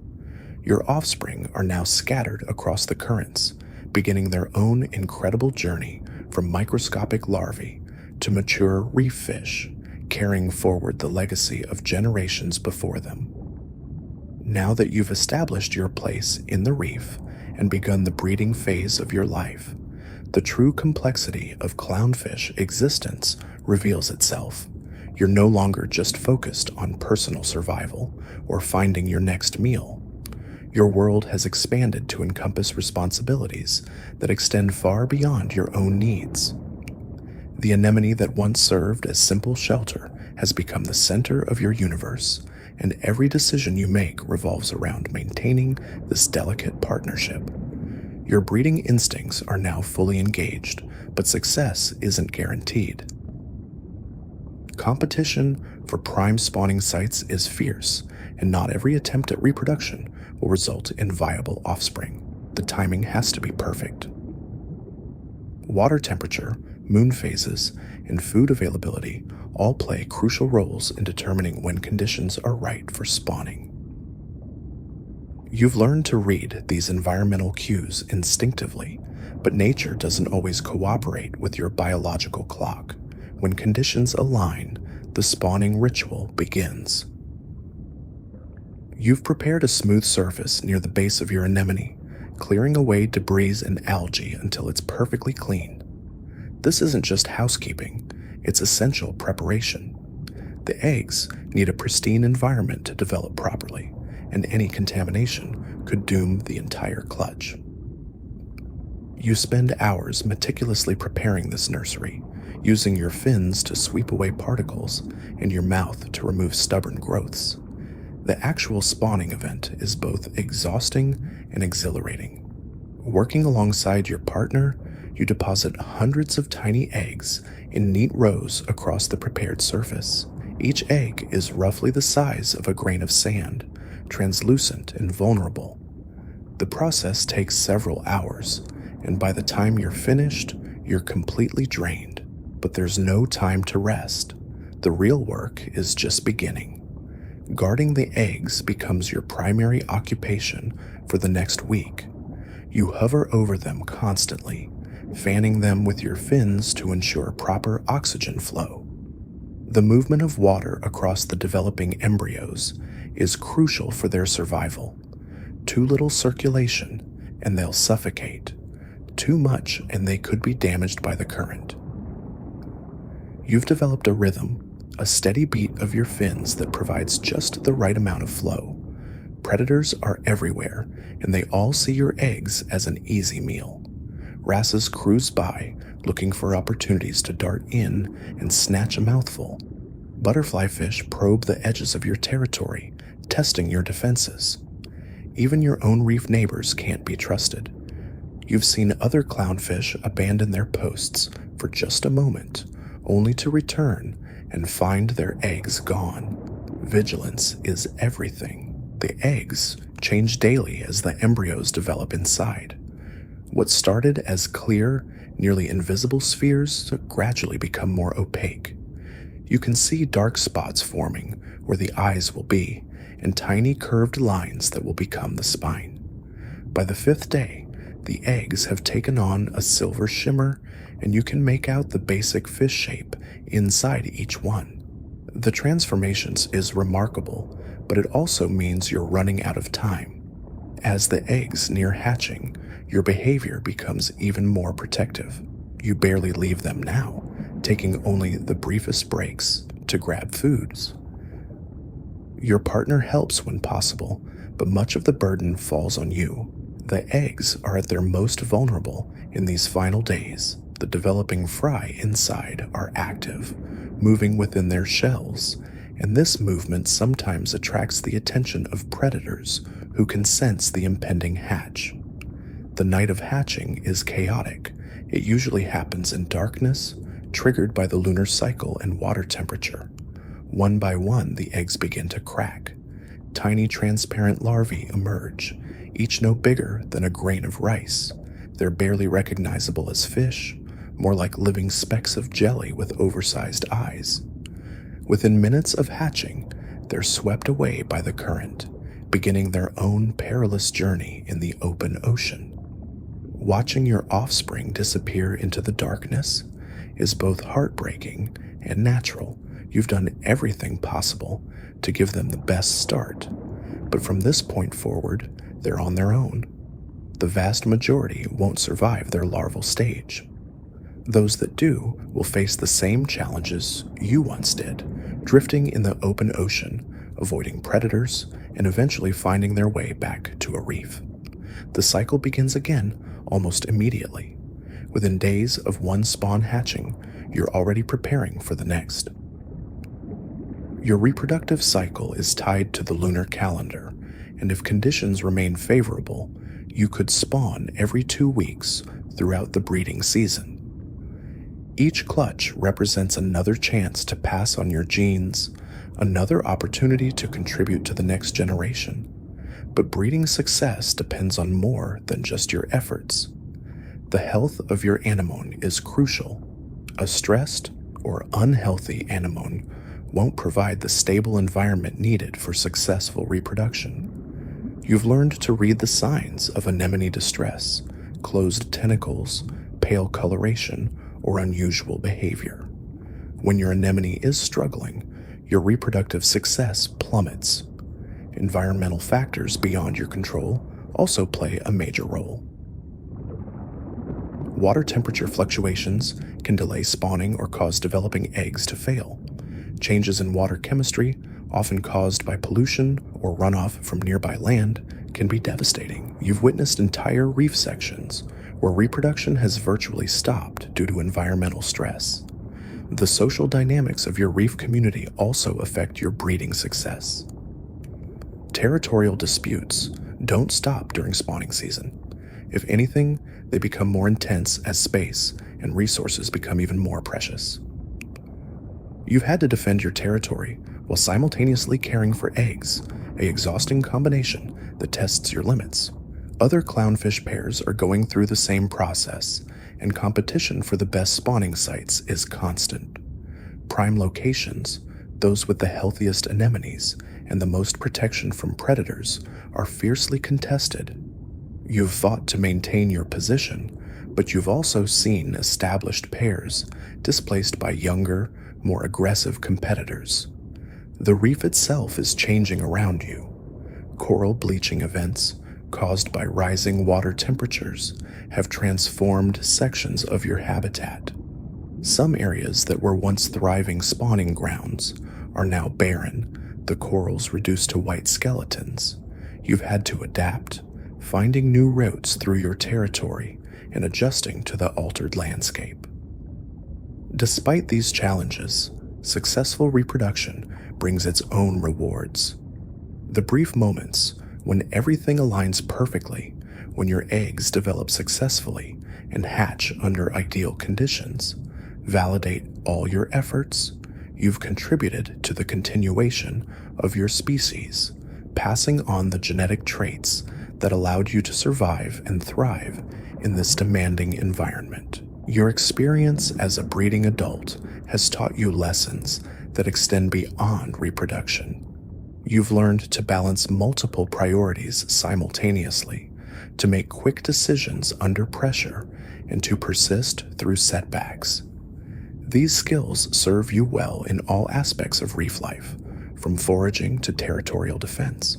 Your offspring are now scattered across the currents, beginning their own incredible journey from microscopic larvae to mature reef fish, carrying forward the legacy of generations before them. Now that you've established your place in the reef and begun the breeding phase of your life, the true complexity of clownfish existence reveals itself. You're no longer just focused on personal survival or finding your next meal. Your world has expanded to encompass responsibilities that extend far beyond your own needs. The anemone that once served as simple shelter has become the center of your universe, and every decision you make revolves around maintaining this delicate partnership. Your breeding instincts are now fully engaged, but success isn't guaranteed. Competition for prime spawning sites is fierce, and not every attempt at reproduction will result in viable offspring. The timing has to be perfect. Water temperature, moon phases, and food availability all play crucial roles in determining when conditions are right for spawning. You've learned to read these environmental cues instinctively, but nature doesn't always cooperate with your biological clock. When conditions align, the spawning ritual begins. You've prepared a smooth surface near the base of your anemone, clearing away debris and algae until it's perfectly clean. This isn't just housekeeping, it's essential preparation. The eggs need a pristine environment to develop properly, and any contamination could doom the entire clutch. You spend hours meticulously preparing this nursery, using your fins to sweep away particles and your mouth to remove stubborn growths. The actual spawning event is both exhausting and exhilarating. Working alongside your partner, you deposit hundreds of tiny eggs in neat rows across the prepared surface. Each egg is roughly the size of a grain of sand, translucent and vulnerable. The process takes several hours, and by the time you're finished, you're completely drained. But there's no time to rest. The real work is just beginning. Guarding the eggs becomes your primary occupation for the next week. You hover over them constantly, fanning them with your fins to ensure proper oxygen flow. The movement of water across the developing embryos is crucial for their survival. Too little circulation, and they'll suffocate. Too much, and they could be damaged by the current. You've developed a rhythm, a steady beat of your fins that provides just the right amount of flow. Predators are everywhere, and they all see your eggs as an easy meal. Wrasses cruise by, looking for opportunities to dart in and snatch a mouthful. Butterfly fish probe the edges of your territory, testing your defenses. Even your own reef neighbors can't be trusted. You've seen other clownfish abandon their posts for just a moment, only to return and find their eggs gone. Vigilance is everything. The eggs change daily as the embryos develop inside. What started as clear, nearly invisible spheres gradually become more opaque. You can see dark spots forming where the eyes will be, and tiny curved lines that will become the spine. By the fifth day, the eggs have taken on a silver shimmer, and you can make out the basic fish shape inside each one. The transformations is remarkable, but it also means you're running out of time. As the eggs near hatching, your behavior becomes even more protective. You barely leave them now, taking only the briefest breaks to grab foods. Your partner helps when possible, but much of the burden falls on you. The eggs are at their most vulnerable in these final days. The developing fry inside are active, moving within their shells, and this movement sometimes attracts the attention of predators who can sense the impending hatch. The night of hatching is chaotic. It usually happens in darkness, triggered by the lunar cycle and water temperature. One by one, the eggs begin to crack. Tiny transparent larvae emerge, each no bigger than a grain of rice. They're barely recognizable as fish, more like living specks of jelly with oversized eyes. Within minutes of hatching, they're swept away by the current, beginning their own perilous journey in the open ocean. Watching your offspring disappear into the darkness is both heartbreaking and natural. You've done everything possible to give them the best start, But from this point forward, they're on their own. The vast majority won't survive their larval stage. Those that do will face the same challenges you once did, drifting in the open ocean, avoiding predators, and eventually finding their way back to a reef. The cycle begins again almost immediately. Within days of one spawn hatching, you're already preparing for the next. Your reproductive cycle is tied to the lunar calendar, and if conditions remain favorable, you could spawn every 2 weeks throughout the breeding season. Each clutch represents another chance to pass on your genes, another opportunity to contribute to the next generation. But breeding success depends on more than just your efforts. The health of your anemone is crucial. A stressed or unhealthy anemone won't provide the stable environment needed for successful reproduction. You've learned to read the signs of anemone distress, closed tentacles, pale coloration, or unusual behavior. When your anemone is struggling, your reproductive success plummets. Environmental factors beyond your control also play a major role. Water temperature fluctuations can delay spawning or cause developing eggs to fail. Changes in water chemistry, often caused by pollution or runoff from nearby land, can be devastating. You've witnessed entire reef sections where reproduction has virtually stopped due to environmental stress. The social dynamics of your reef community also affect your breeding success. Territorial disputes don't stop during spawning season. If anything, they become more intense as space and resources become even more precious. You've had to defend your territory while simultaneously caring for eggs, an exhausting combination that tests your limits. Other clownfish pairs are going through the same process, and competition for the best spawning sites is constant. Prime locations, those with the healthiest anemones and the most protection from predators, are fiercely contested. You've fought to maintain your position, but you've also seen established pairs displaced by younger, more aggressive competitors. The reef itself is changing around you. Coral bleaching events, caused by rising water temperatures, have transformed sections of your habitat. Some areas that were once thriving spawning grounds are now barren, the corals reduced to white skeletons. You've had to adapt, finding new routes through your territory and adjusting to the altered landscape. Despite these challenges, successful reproduction brings its own rewards. The brief moments when everything aligns perfectly, when your eggs develop successfully and hatch under ideal conditions, validate all your efforts. You've contributed to the continuation of your species, passing on the genetic traits that allowed you to survive and thrive in this demanding environment. Your experience as a breeding adult has taught you lessons that extend beyond reproduction. You've learned to balance multiple priorities simultaneously, to make quick decisions under pressure, and to persist through setbacks. These skills serve you well in all aspects of reef life, from foraging to territorial defense.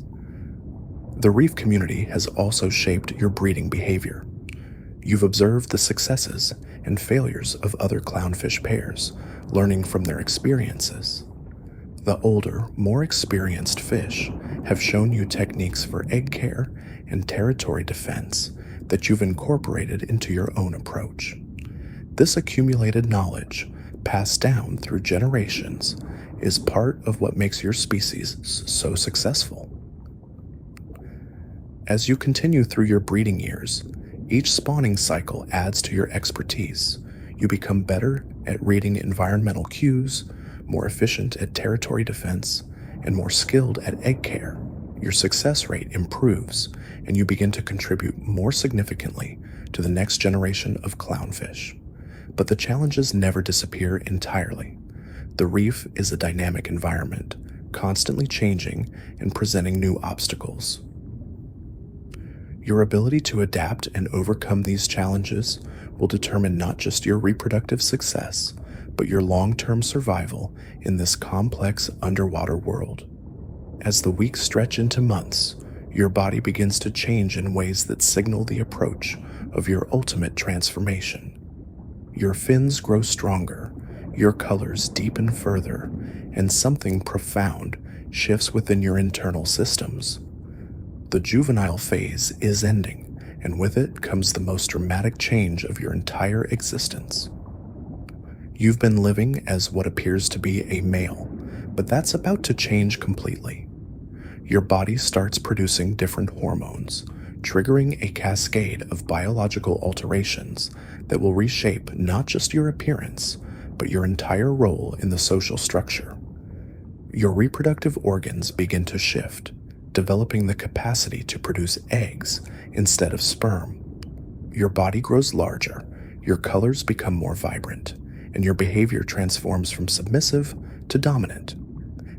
The reef community has also shaped your breeding behavior. You've observed the successes and failures of other clownfish pairs, learning from their experiences. The older, more experienced fish have shown you techniques for egg care and territory defense that you've incorporated into your own approach. This accumulated knowledge, passed down through generations, is part of what makes your species so successful. As you continue through your breeding years, each spawning cycle adds to your expertise. You become better at reading environmental cues, more efficient at territory defense, and more skilled at egg care. Your success rate improves, and you begin to contribute more significantly to the next generation of clownfish. But the challenges never disappear entirely. The reef is a dynamic environment, constantly changing and presenting new obstacles. Your ability to adapt and overcome these challenges will determine not just your reproductive success, but your long-term survival in this complex underwater world. As the weeks stretch into months, your body begins to change in ways that signal the approach of your ultimate transformation. Your fins grow stronger, your colors deepen further, and something profound shifts within your internal systems. The juvenile phase is ending, and with it comes the most dramatic change of your entire existence. You've been living as what appears to be a male, but that's about to change completely. Your body starts producing different hormones, triggering a cascade of biological alterations that will reshape not just your appearance, but your entire role in the social structure. Your reproductive organs begin to shift, developing the capacity to produce eggs instead of sperm. Your body grows larger, your colors become more vibrant, and your behavior transforms from submissive to dominant.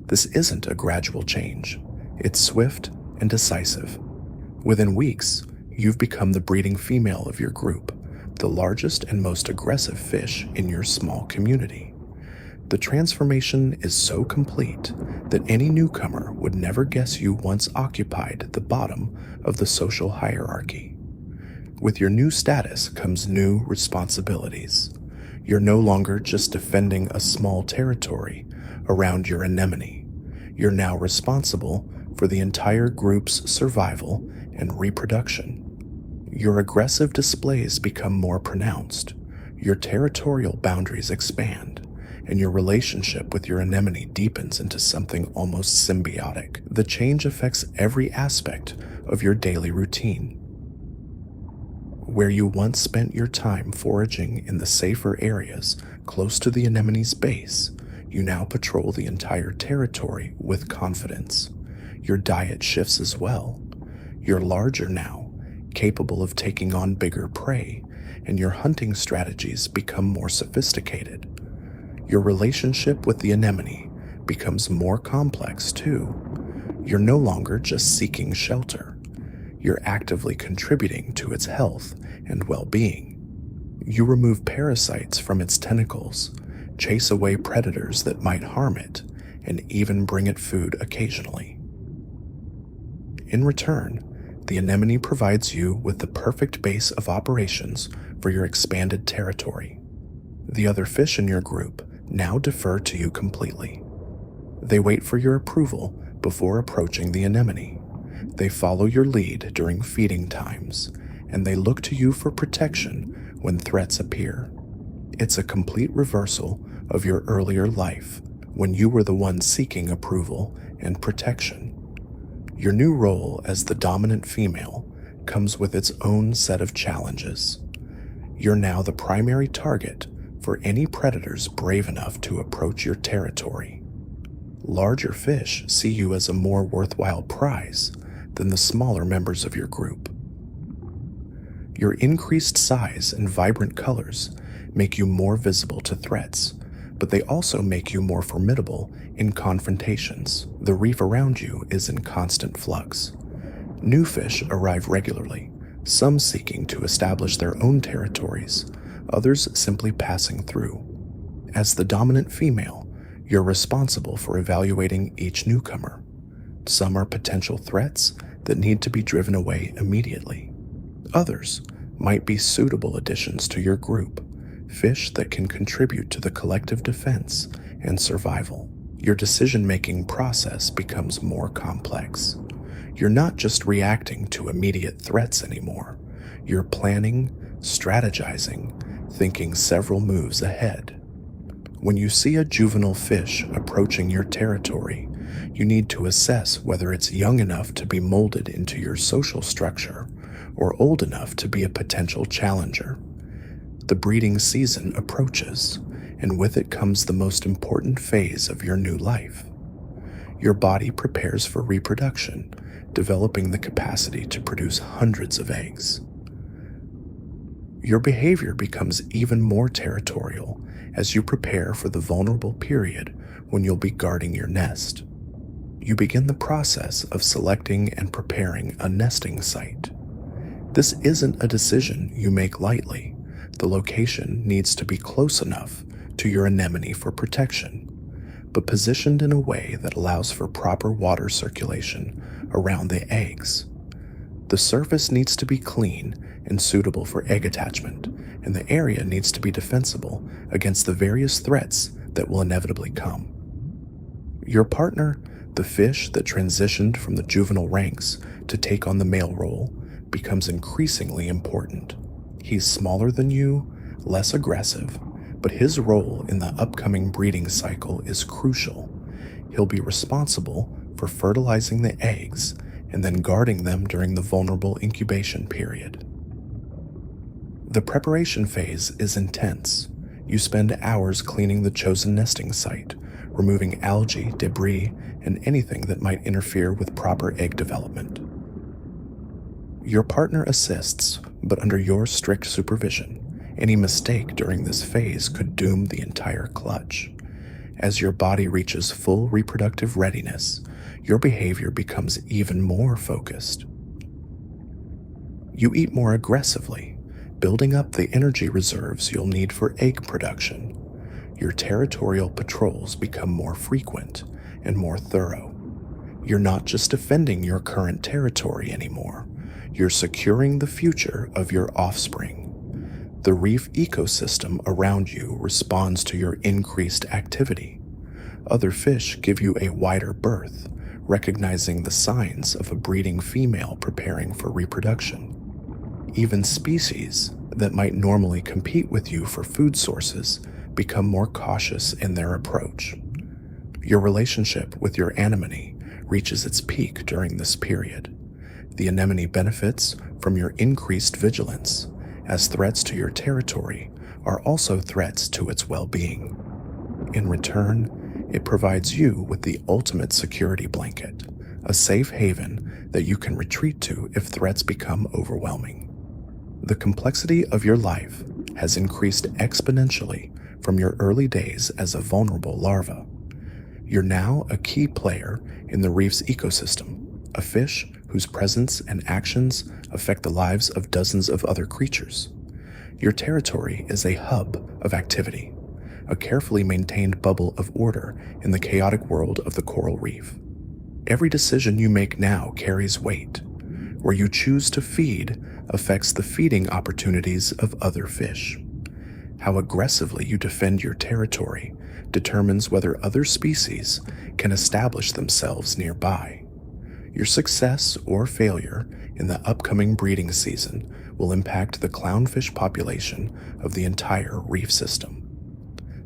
This isn't a gradual change. It's swift and decisive. Within weeks, you've become the breeding female of your group, the largest and most aggressive fish in your small community. The transformation is so complete that any newcomer would never guess you once occupied the bottom of the social hierarchy. With your new status comes new responsibilities. You're no longer just defending a small territory around your anemone. You're now responsible for the entire group's survival and reproduction. Your aggressive displays become more pronounced, your territorial boundaries expand, and your relationship with your anemone deepens into something almost symbiotic. The change affects every aspect of your daily routine. Where you once spent your time foraging in the safer areas close to the anemone's base, you now patrol the entire territory with confidence. Your diet shifts as well. You're larger now, capable of taking on bigger prey, and your hunting strategies become more sophisticated. Your relationship with the anemone becomes more complex too. You're no longer just seeking shelter. You're actively contributing to its health and well-being. You remove parasites from its tentacles, chase away predators that might harm it, and even bring it food occasionally. In return, the anemone provides you with the perfect base of operations for your expanded territory. The other fish in your group now defer to you completely. They wait for your approval before approaching the anemone. They follow your lead during feeding times, and they look to you for protection when threats appear. It's a complete reversal of your earlier life, when you were the one seeking approval and protection. Your new role as the dominant female comes with its own set of challenges. You're now the primary target for any predators brave enough to approach your territory. Larger fish see you as a more worthwhile prize than the smaller members of your group. Your increased size and vibrant colors make you more visible to threats, but they also make you more formidable in confrontations. The reef around you is in constant flux. New fish arrive regularly, some seeking to establish their own territories, others simply passing through. As the dominant female, you're responsible for evaluating each newcomer. Some are potential threats that need to be driven away immediately. Others might be suitable additions to your group, fish that can contribute to the collective defense and survival. Your decision-making process becomes more complex. You're not just reacting to immediate threats anymore. You're planning, strategizing, thinking several moves ahead. When you see a juvenile fish approaching your territory, you need to assess whether it's young enough to be molded into your social structure or old enough to be a potential challenger. The breeding season approaches, and with it comes the most important phase of your new life. Your body prepares for reproduction, developing the capacity to produce hundreds of eggs. Your behavior becomes even more territorial as you prepare for the vulnerable period when you'll be guarding your nest. You begin the process of selecting and preparing a nesting site. This isn't a decision you make lightly. The location needs to be close enough to your anemone for protection, but positioned in a way that allows for proper water circulation around the eggs. The surface needs to be clean and suitable for egg attachment, and the area needs to be defensible against the various threats that will inevitably come. Your partner, the fish that transitioned from the juvenile ranks to take on the male role, becomes increasingly important. He's smaller than you, less aggressive, but his role in the upcoming breeding cycle is crucial. He'll be responsible for fertilizing the eggs and then guarding them during the vulnerable incubation period. The preparation phase is intense. You spend hours cleaning the chosen nesting site, removing algae, debris, and anything that might interfere with proper egg development. Your partner assists, but under your strict supervision. Any mistake during this phase could doom the entire clutch. As your body reaches full reproductive readiness, your behavior becomes even more focused. You eat more aggressively, building up the energy reserves you'll need for egg production. Your territorial patrols become more frequent and more thorough. You're not just defending your current territory anymore, you're securing the future of your offspring. The reef ecosystem around you responds to your increased activity. Other fish give you a wider berth, recognizing the signs of a breeding female preparing for reproduction. Even species that might normally compete with you for food sources become more cautious in their approach. Your relationship with your anemone reaches its peak during this period. The anemone benefits from your increased vigilance, as threats to your territory are also threats to its well-being. In return, it provides you with the ultimate security blanket, a safe haven that you can retreat to if threats become overwhelming. The complexity of your life has increased exponentially from your early days as a vulnerable larva. You're now a key player in the reef's ecosystem, a fish whose presence and actions affect the lives of dozens of other creatures. Your territory is a hub of activity, a carefully maintained bubble of order in the chaotic world of the coral reef. Every decision you make now carries weight. Where you choose to feed affects the feeding opportunities of other fish. How aggressively you defend your territory determines whether other species can establish themselves nearby. Your success or failure in the upcoming breeding season will impact the clownfish population of the entire reef system.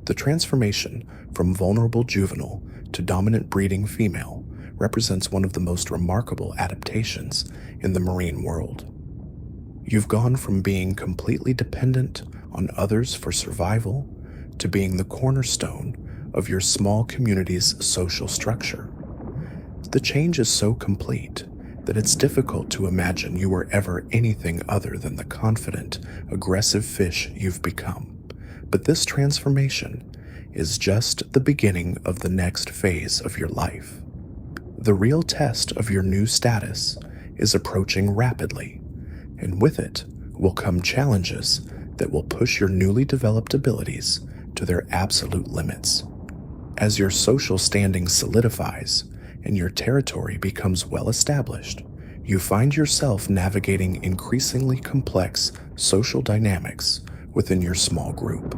The transformation from vulnerable juvenile to dominant breeding female represents one of the most remarkable adaptations in the marine world. You've gone from being completely dependent on others for survival to being the cornerstone of your small community's social structure. The change is so complete that it's difficult to imagine you were ever anything other than the confident, aggressive fish you've become. But this transformation is just the beginning of the next phase of your life. The real test of your new status is approaching rapidly, and with it will come challenges that will push your newly developed abilities to their absolute limits. As your social standing solidifies and your territory becomes well established, you find yourself navigating increasingly complex social dynamics within your small group.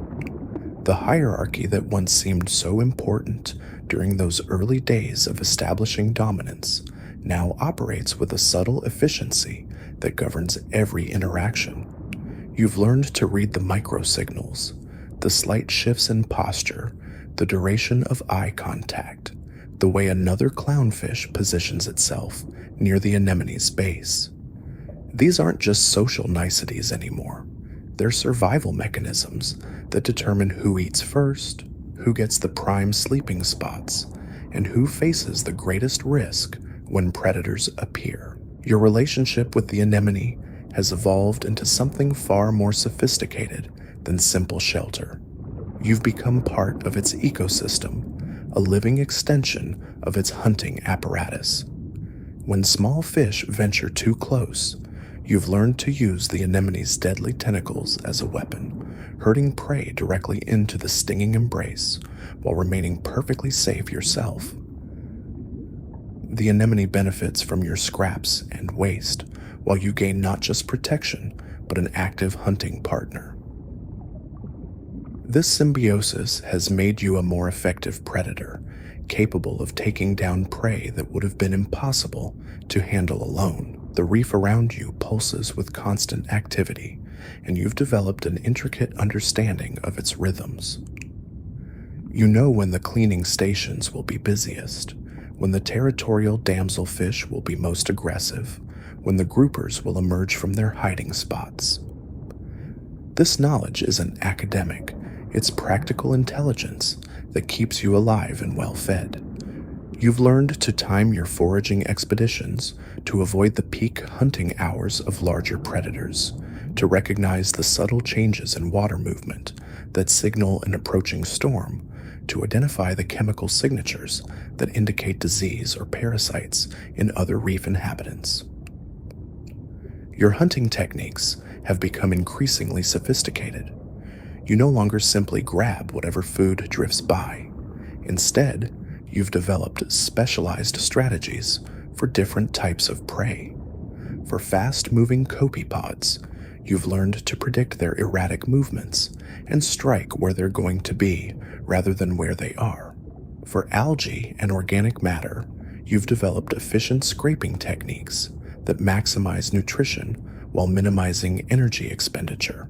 The hierarchy that once seemed so important during those early days of establishing dominance now operates with a subtle efficiency that governs every interaction. You've learned to read the micro-signals, the slight shifts in posture, the duration of eye contact, the way another clownfish positions itself near the anemone's base. These aren't just social niceties anymore. They're survival mechanisms that determine who eats first, who gets the prime sleeping spots, and who faces the greatest risk when predators appear. Your relationship with the anemone has evolved into something far more sophisticated than simple shelter. You've become part of its ecosystem, a living extension of its hunting apparatus. When small fish venture too close, you've learned to use the anemone's deadly tentacles as a weapon, herding prey directly into the stinging embrace while remaining perfectly safe yourself. The anemone benefits from your scraps and waste, while you gain not just protection, but an active hunting partner. This symbiosis has made you a more effective predator, capable of taking down prey that would have been impossible to handle alone. The reef around you pulses with constant activity, and you've developed an intricate understanding of its rhythms. You know when the cleaning stations will be busiest, when the territorial damselfish will be most aggressive, when the groupers will emerge from their hiding spots. This knowledge isn't academic, it's practical intelligence that keeps you alive and well-fed. You've learned to time your foraging expeditions to avoid the peak hunting hours of larger predators, to recognize the subtle changes in water movement that signal an approaching storm, to identify the chemical signatures that indicate disease or parasites in other reef inhabitants. Your hunting techniques have become increasingly sophisticated. You no longer simply grab whatever food drifts by. Instead, you've developed specialized strategies for different types of prey. For fast-moving copepods, you've learned to predict their erratic movements and strike where they're going to be rather than where they are. For algae and organic matter, you've developed efficient scraping techniques that maximize nutrition while minimizing energy expenditure.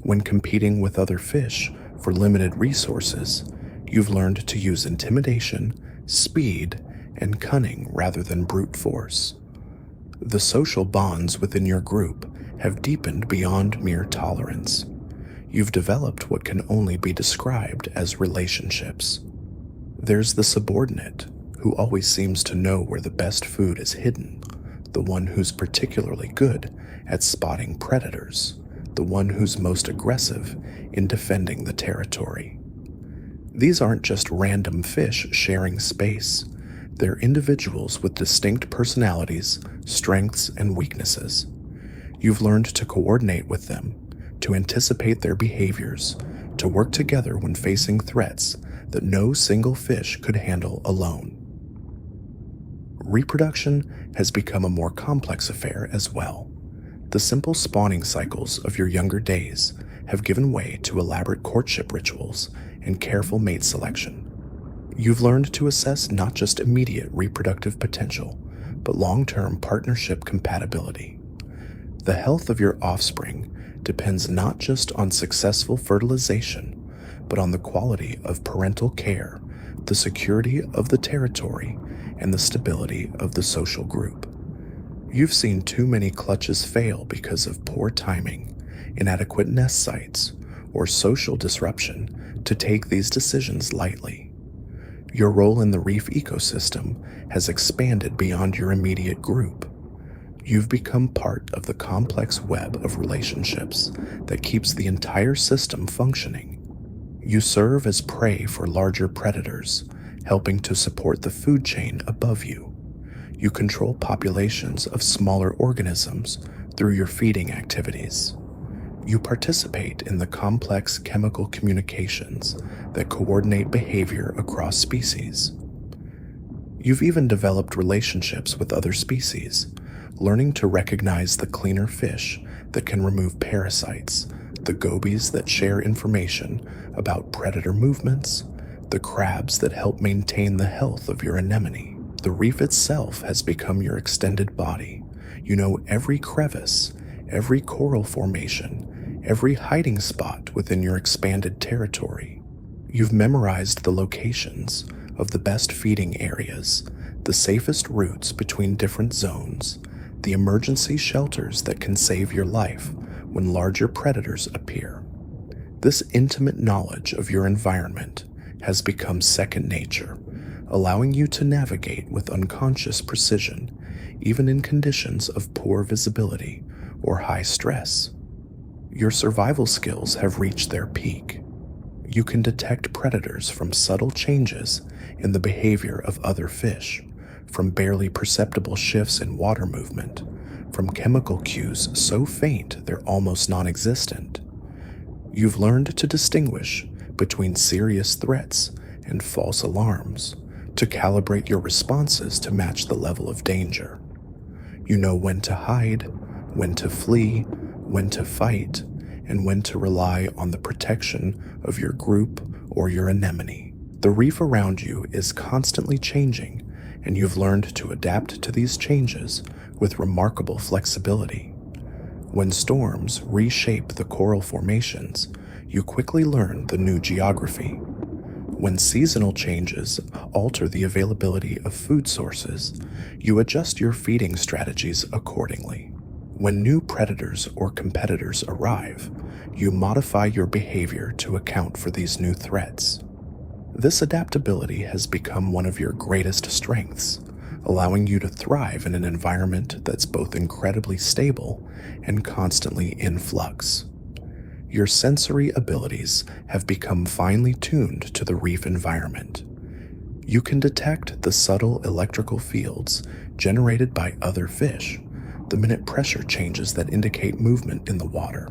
When competing with other fish for limited resources, you've learned to use intimidation, speed, and cunning rather than brute force. The social bonds within your group have deepened beyond mere tolerance. You've developed what can only be described as relationships. There's the subordinate, who always seems to know where the best food is hidden, the one who's particularly good at spotting predators, the one who's most aggressive in defending the territory. These aren't just random fish sharing space. They're individuals with distinct personalities, strengths, and weaknesses. You've learned to coordinate with them, to anticipate their behaviors, to work together when facing threats that no single fish could handle alone. Reproduction has become a more complex affair as well. The simple spawning cycles of your younger days have given way to elaborate courtship rituals and careful mate selection. You've learned to assess not just immediate reproductive potential, but long-term partnership compatibility. The health of your offspring depends not just on successful fertilization, but on the quality of parental care, the security of the territory, and the stability of the social group. You've seen too many clutches fail because of poor timing, inadequate nest sites, or social disruption to take these decisions lightly. Your role in the reef ecosystem has expanded beyond your immediate group. You've become part of the complex web of relationships that keeps the entire system functioning. You serve as prey for larger predators, helping to support the food chain above you. You control populations of smaller organisms through your feeding activities. You participate in the complex chemical communications that coordinate behavior across species. You've even developed relationships with other species, learning to recognize the cleaner fish that can remove parasites, the gobies that share information about predator movements, the crabs that help maintain the health of your anemone. The reef itself has become your extended body. You know every crevice, every coral formation, every hiding spot within your expanded territory. You've memorized the locations of the best feeding areas, the safest routes between different zones, the emergency shelters that can save your life when larger predators appear. This intimate knowledge of your environment has become second nature, allowing you to navigate with unconscious precision, even in conditions of poor visibility or high stress. Your survival skills have reached their peak. You can detect predators from subtle changes in the behavior of other fish, from barely perceptible shifts in water movement, from chemical cues so faint they're almost non-existent. You've learned to distinguish between serious threats and false alarms, to calibrate your responses to match the level of danger. You know when to hide, when to flee, when to fight, and when to rely on the protection of your group or your anemone. The reef around you is constantly changing, and you've learned to adapt to these changes with remarkable flexibility. When storms reshape the coral formations, you quickly learn the new geography. When seasonal changes alter the availability of food sources, you adjust your feeding strategies accordingly. When new predators or competitors arrive, you modify your behavior to account for these new threats. This adaptability has become one of your greatest strengths, allowing you to thrive in an environment that's both incredibly stable and constantly in flux. Your sensory abilities have become finely tuned to the reef environment. You can detect the subtle electrical fields generated by other fish, the minute pressure changes that indicate movement in the water,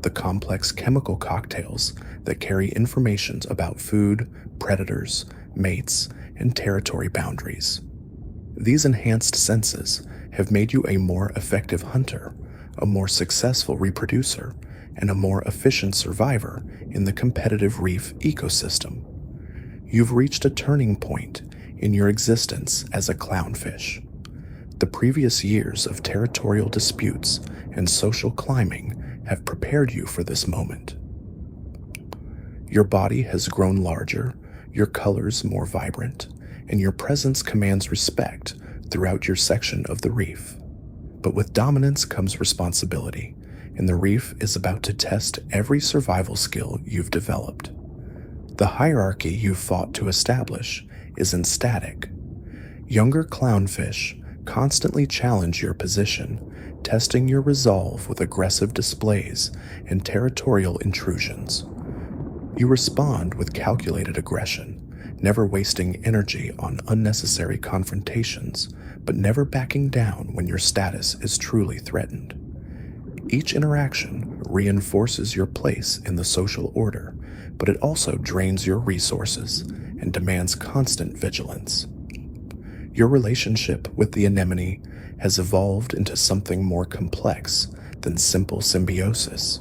the complex chemical cocktails that carry information about food, predators, mates, and territory boundaries. These enhanced senses have made you a more effective hunter, a more successful reproducer, and a more efficient survivor in the competitive reef ecosystem. You've reached a turning point in your existence as a clownfish. The previous years of territorial disputes and social climbing have prepared you for this moment. Your body has grown larger, your colors more vibrant, and your presence commands respect throughout your section of the reef. But with dominance comes responsibility, and the reef is about to test every survival skill you've developed. The hierarchy you've fought to establish isn't static. Younger clownfish constantly challenge your position, testing your resolve with aggressive displays and territorial intrusions. You respond with calculated aggression, never wasting energy on unnecessary confrontations, but never backing down when your status is truly threatened. Each interaction reinforces your place in the social order, but it also drains your resources and demands constant vigilance. Your relationship with the anemone has evolved into something more complex than simple symbiosis.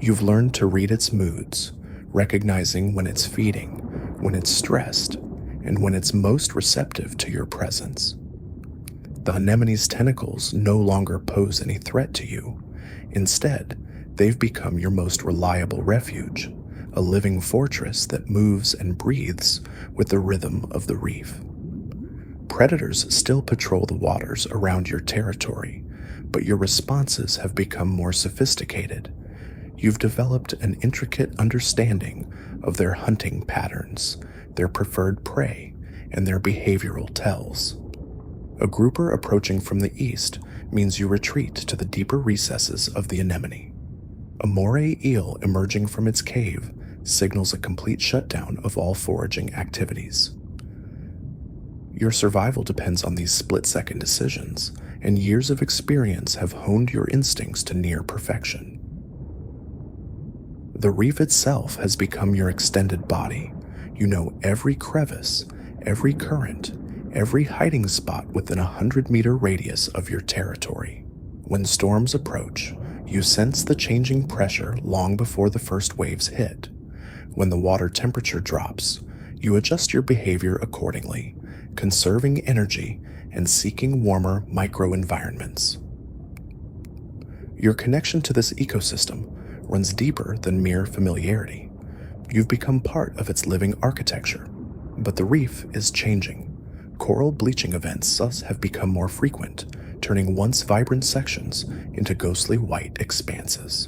You've learned to read its moods, recognizing when it's feeding, when it's stressed, and when it's most receptive to your presence. The anemone's tentacles no longer pose any threat to you. Instead, they've become your most reliable refuge, a living fortress that moves and breathes with the rhythm of the reef. Predators still patrol the waters around your territory, but your responses have become more sophisticated. You've developed an intricate understanding of their hunting patterns, their preferred prey, and their behavioral tells. A grouper approaching from the east means you retreat to the deeper recesses of the anemone. A moray eel emerging from its cave signals a complete shutdown of all foraging activities. Your survival depends on these split-second decisions, and years of experience have honed your instincts to near perfection. The reef itself has become your extended body. You know every crevice, every current, every hiding spot within a 100-meter radius of your territory. When storms approach, you sense the changing pressure long before the first waves hit. When the water temperature drops, you adjust your behavior accordingly, conserving energy and seeking warmer microenvironments. Your connection to this ecosystem runs deeper than mere familiarity. You've become part of its living architecture, but the reef is changing. Coral bleaching events thus have become more frequent, turning once vibrant sections into ghostly white expanses.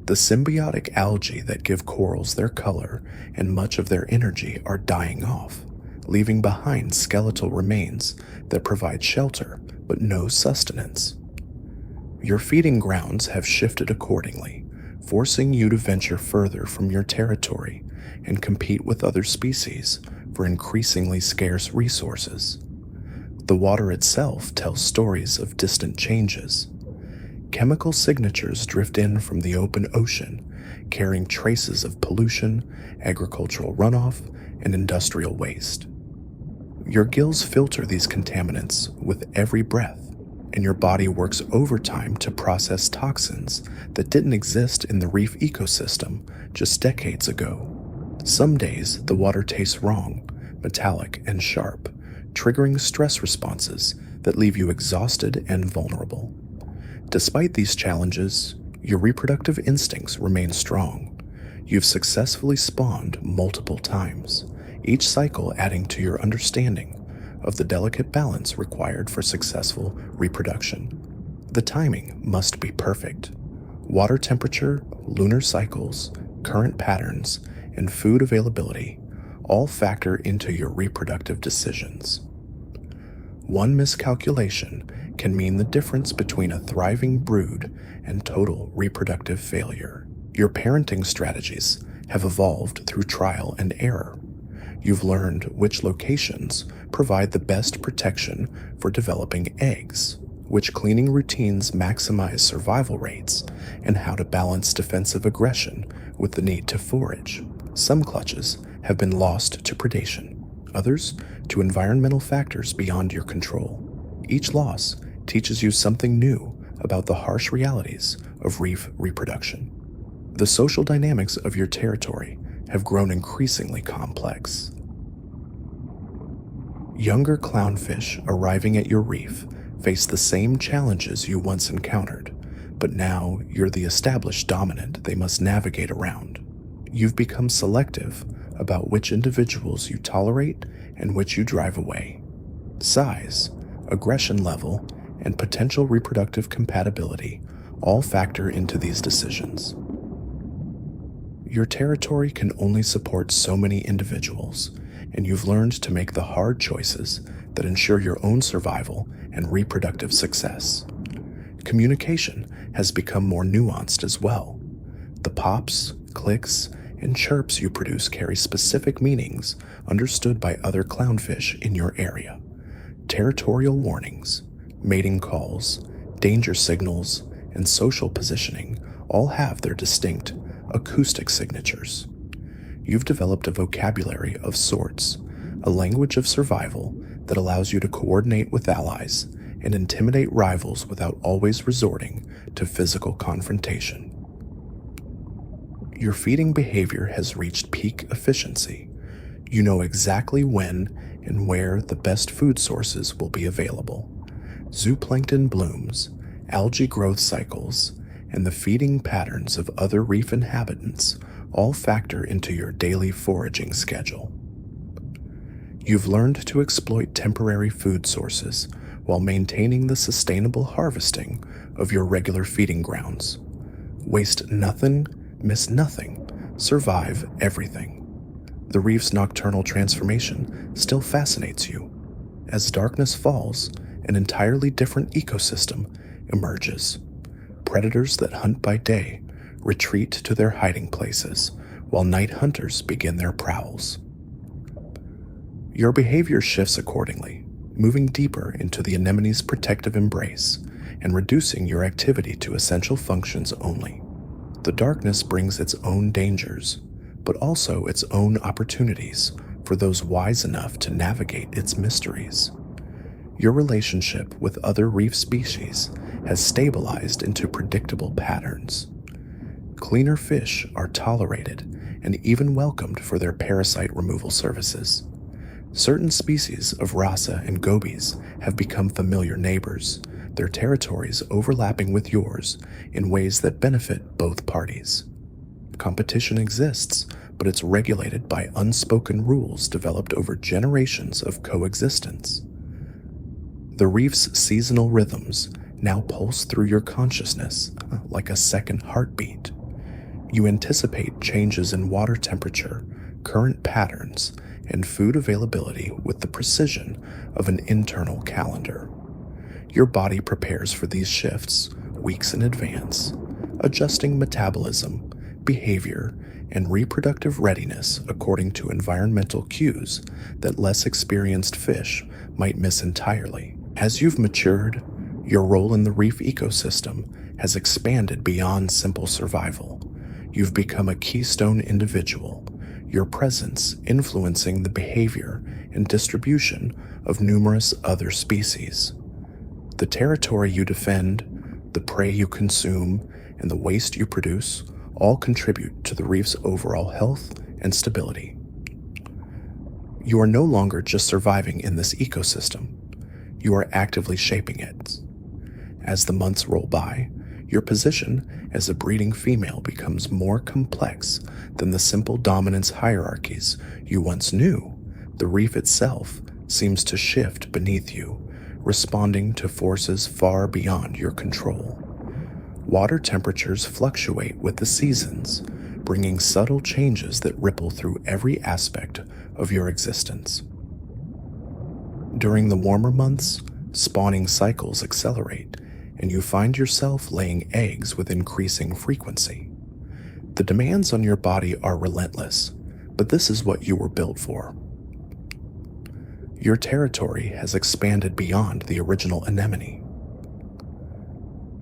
The symbiotic algae that give corals their color and much of their energy are dying off, leaving behind skeletal remains that provide shelter but no sustenance. Your feeding grounds have shifted accordingly, forcing you to venture further from your territory and compete with other species for increasingly scarce resources. The water itself tells stories of distant changes. Chemical signatures drift in from the open ocean, carrying traces of pollution, agricultural runoff, and industrial waste. Your gills filter these contaminants with every breath, and your body works overtime to process toxins that didn't exist in the reef ecosystem just decades ago. Some days, the water tastes wrong, metallic and sharp, triggering stress responses that leave you exhausted and vulnerable. Despite these challenges, your reproductive instincts remain strong. You've successfully spawned multiple times, each cycle adding to your understanding of the delicate balance required for successful reproduction. The timing must be perfect. Water temperature, lunar cycles, current patterns, and food availability all factor into your reproductive decisions. One miscalculation can mean the difference between a thriving brood and total reproductive failure. Your parenting strategies have evolved through trial and error. You've learned which locations provide the best protection for developing eggs, which cleaning routines maximize survival rates, and how to balance defensive aggression with the need to forage. Some clutches have been lost to predation, others to environmental factors beyond your control. Each loss teaches you something new about the harsh realities of reef reproduction. The social dynamics of your territory have grown increasingly complex. Younger clownfish arriving at your reef face the same challenges you once encountered, but now you're the established dominant they must navigate around. You've become selective about which individuals you tolerate and which you drive away. Size, aggression level, and potential reproductive compatibility all factor into these decisions. Your territory can only support so many individuals, and you've learned to make the hard choices that ensure your own survival and reproductive success. Communication has become more nuanced as well. The pops, clicks, and chirps you produce carry specific meanings understood by other clownfish in your area. Territorial warnings, mating calls, danger signals, and social positioning all have their distinct acoustic signatures. You've developed a vocabulary of sorts, a language of survival that allows you to coordinate with allies and intimidate rivals without always resorting to physical confrontation. Your feeding behavior has reached peak efficiency. You know exactly when and where the best food sources will be available. Zooplankton blooms, algae growth cycles, and the feeding patterns of other reef inhabitants all factor into your daily foraging schedule. You've learned to exploit temporary food sources while maintaining the sustainable harvesting of your regular feeding grounds. Waste nothing, miss nothing, survive everything. The reef's nocturnal transformation still fascinates you. As darkness falls, an entirely different ecosystem emerges. Predators that hunt by day retreat to their hiding places, while night hunters begin their prowls. Your behavior shifts accordingly, moving deeper into the anemone's protective embrace and reducing your activity to essential functions only. The darkness brings its own dangers, but also its own opportunities for those wise enough to navigate its mysteries. Your relationship with other reef species has stabilized into predictable patterns. Cleaner fish are tolerated and even welcomed for their parasite removal services. Certain species of rasa and gobies have become familiar neighbors, their territories overlapping with yours in ways that benefit both parties. Competition exists, but it's regulated by unspoken rules developed over generations of coexistence. The reef's seasonal rhythms now pulse through your consciousness like a second heartbeat. You anticipate changes in water temperature, current patterns, and food availability with the precision of an internal calendar. Your body prepares for these shifts weeks in advance, adjusting metabolism, behavior, and reproductive readiness according to environmental cues that less experienced fish might miss entirely. As you've matured, Your role in the reef ecosystem has expanded beyond simple survival. You've become a keystone individual, your presence influencing the behavior and distribution of numerous other species. The territory you defend, the prey you consume, and the waste you produce all contribute to the reef's overall health and stability. You are no longer just surviving in this ecosystem. You are actively shaping it. As the months roll by, your position as a breeding female becomes more complex than the simple dominance hierarchies you once knew. The reef itself seems to shift beneath you, responding to forces far beyond your control. Water temperatures fluctuate with the seasons, bringing subtle changes that ripple through every aspect of your existence. During the warmer months, spawning cycles accelerate, and you find yourself laying eggs with increasing frequency. The demands on your body are relentless, but this is what you were built for. Your territory has expanded beyond the original anemone.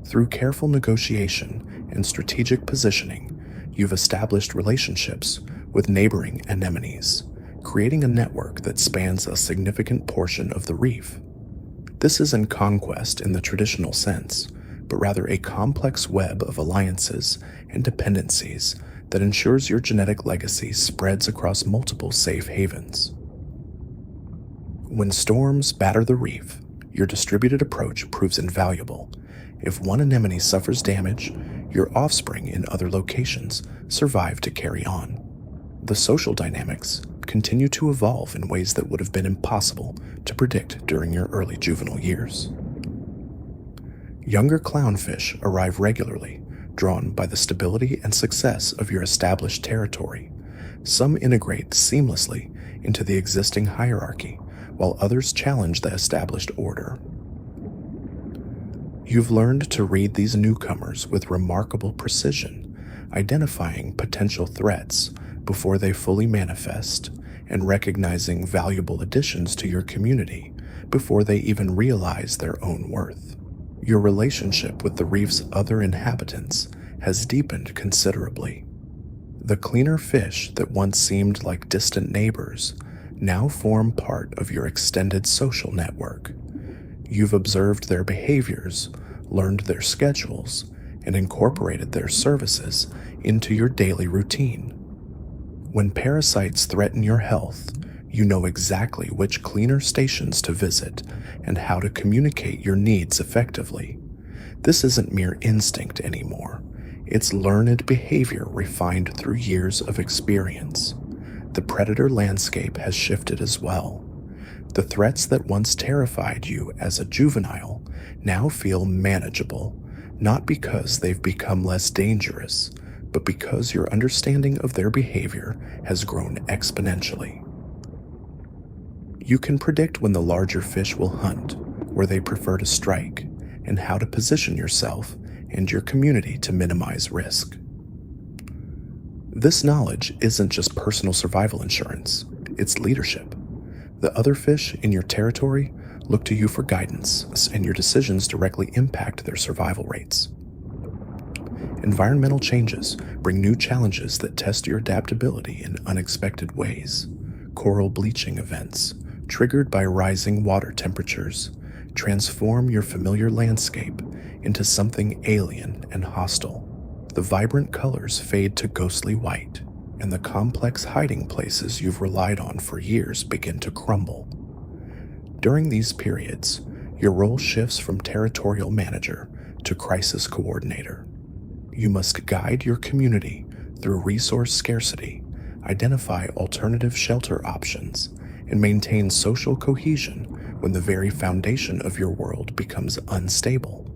Through careful negotiation and strategic positioning, you've established relationships with neighboring anemones, creating a network that spans a significant portion of the reef. This isn't conquest in the traditional sense, but rather a complex web of alliances and dependencies that ensures your genetic legacy spreads across multiple safe havens. When storms batter the reef, your distributed approach proves invaluable. If one anemone suffers damage, your offspring in other locations survive to carry on. The social dynamics continue to evolve in ways that would have been impossible to predict during your early juvenile years. Younger clownfish arrive regularly, drawn by the stability and success of your established territory. Some integrate seamlessly into the existing hierarchy, while others challenge the established order. You've learned to read these newcomers with remarkable precision, identifying potential threats before they fully manifest, and recognizing valuable additions to your community before they even realize their own worth. Your relationship with the reef's other inhabitants has deepened considerably. The cleaner fish that once seemed like distant neighbors now form part of your extended social network. You've observed their behaviors, learned their schedules, and incorporated their services into your daily routine. When parasites threaten your health, you know exactly which cleaner stations to visit and how to communicate your needs effectively. This isn't mere instinct anymore. It's learned behavior refined through years of experience. The predator landscape has shifted as well. The threats that once terrified you as a juvenile now feel manageable, not because they've become less dangerous, but because your understanding of their behavior has grown exponentially. You can predict when the larger fish will hunt, where they prefer to strike, and how to position yourself and your community to minimize risk. This knowledge isn't just personal survival insurance, it's leadership. The other fish in your territory look to you for guidance, and your decisions directly impact their survival rates. Environmental changes bring new challenges that test your adaptability in unexpected ways. Coral bleaching events, triggered by rising water temperatures, transform your familiar landscape into something alien and hostile. The vibrant colors fade to ghostly white, and the complex hiding places you've relied on for years begin to crumble. During these periods, your role shifts from territorial manager to crisis coordinator. You must guide your community through resource scarcity, identify alternative shelter options, and maintain social cohesion when the very foundation of your world becomes unstable.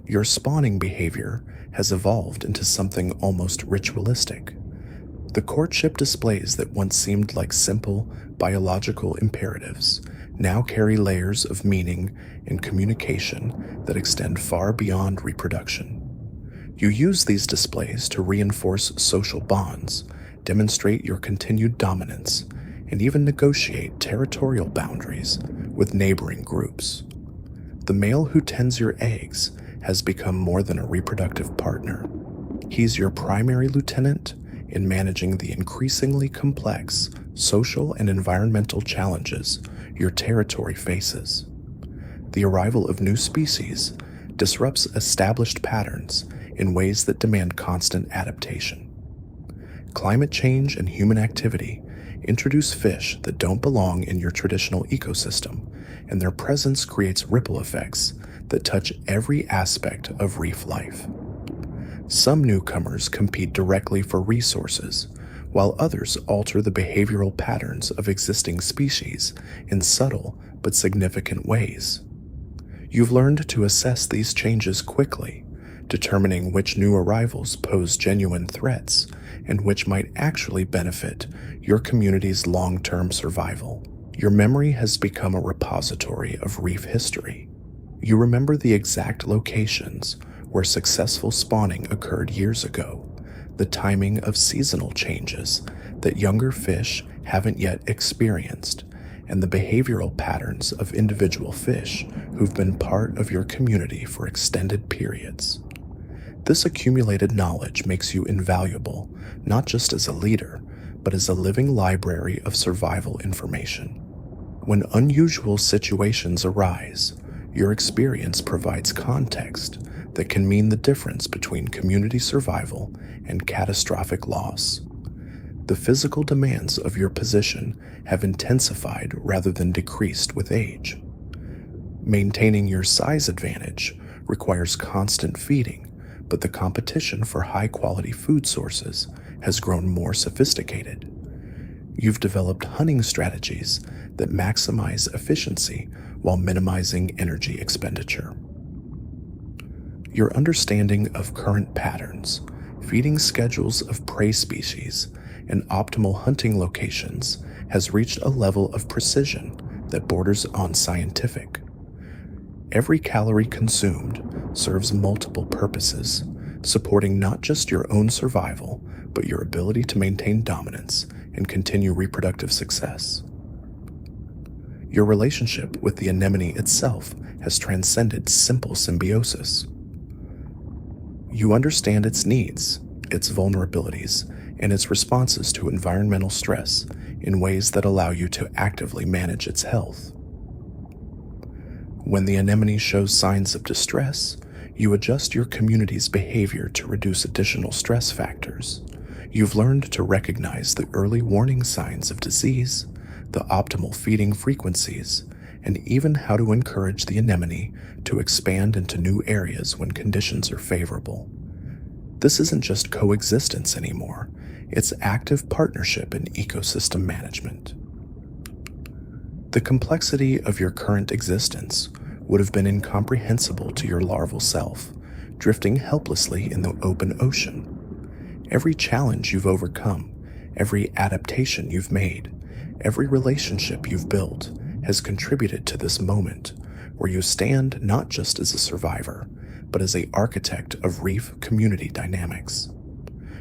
Your spawning behavior has evolved into something almost ritualistic. The courtship displays that once seemed like simple biological imperatives now carry layers of meaning and communication that extend far beyond reproduction. You use these displays to reinforce social bonds, demonstrate your continued dominance, and even negotiate territorial boundaries with neighboring groups. The The male who tends your eggs has become more than a reproductive partner. He's your primary lieutenant in managing the increasingly complex social and environmental challenges your territory faces. The arrival of new species disrupts established patterns in ways that demand constant adaptation. Climate change and human activity introduce fish that don't belong in your traditional ecosystem, and their presence creates ripple effects that touch every aspect of reef life. Some newcomers compete directly for resources, while others alter the behavioral patterns of existing species in subtle but significant ways. You've learned to assess these changes quickly, determining which new arrivals pose genuine threats and which might actually benefit your community's long-term survival. Your memory has become a repository of reef history. You remember the exact locations where successful spawning occurred years ago, the timing of seasonal changes that younger fish haven't yet experienced, and the behavioral patterns of individual fish who've been part of your community for extended periods. This accumulated knowledge makes you invaluable, not just as a leader, but as a living library of survival information. When unusual situations arise, your experience provides context that can mean the difference between community survival and catastrophic loss. The physical demands of your position have intensified rather than decreased with age. Maintaining your size advantage requires constant feeding, but the competition for high-quality food sources has grown more sophisticated. You've developed hunting strategies that maximize efficiency while minimizing energy expenditure. Your understanding of current patterns, feeding schedules of prey species, and optimal hunting locations has reached a level of precision that borders on scientific. Every calorie consumed serves multiple purposes, supporting not just your own survival, but your ability to maintain dominance and continue reproductive success. Your relationship with the anemone itself has transcended simple symbiosis. You understand its needs, its vulnerabilities, and its responses to environmental stress in ways that allow you to actively manage its health. When the anemone shows signs of distress, you adjust your community's behavior to reduce additional stress factors. You've learned to recognize the early warning signs of disease, the optimal feeding frequencies, and even how to encourage the anemone to expand into new areas when conditions are favorable. This isn't just coexistence anymore, it's active partnership in ecosystem management. The complexity of your current existence would have been incomprehensible to your larval self, drifting helplessly in the open ocean. Every challenge you've overcome, every adaptation you've made, every relationship you've built has contributed to this moment where you stand not just as a survivor, but as an architect of reef community dynamics.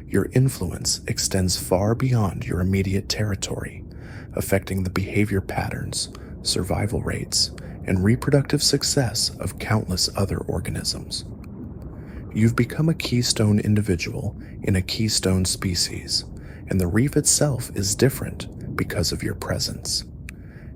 Your influence extends far beyond your immediate territory, affecting the behavior patterns, survival rates, and reproductive success of countless other organisms. You've become a keystone individual in a keystone species, and the reef itself is different because of your presence.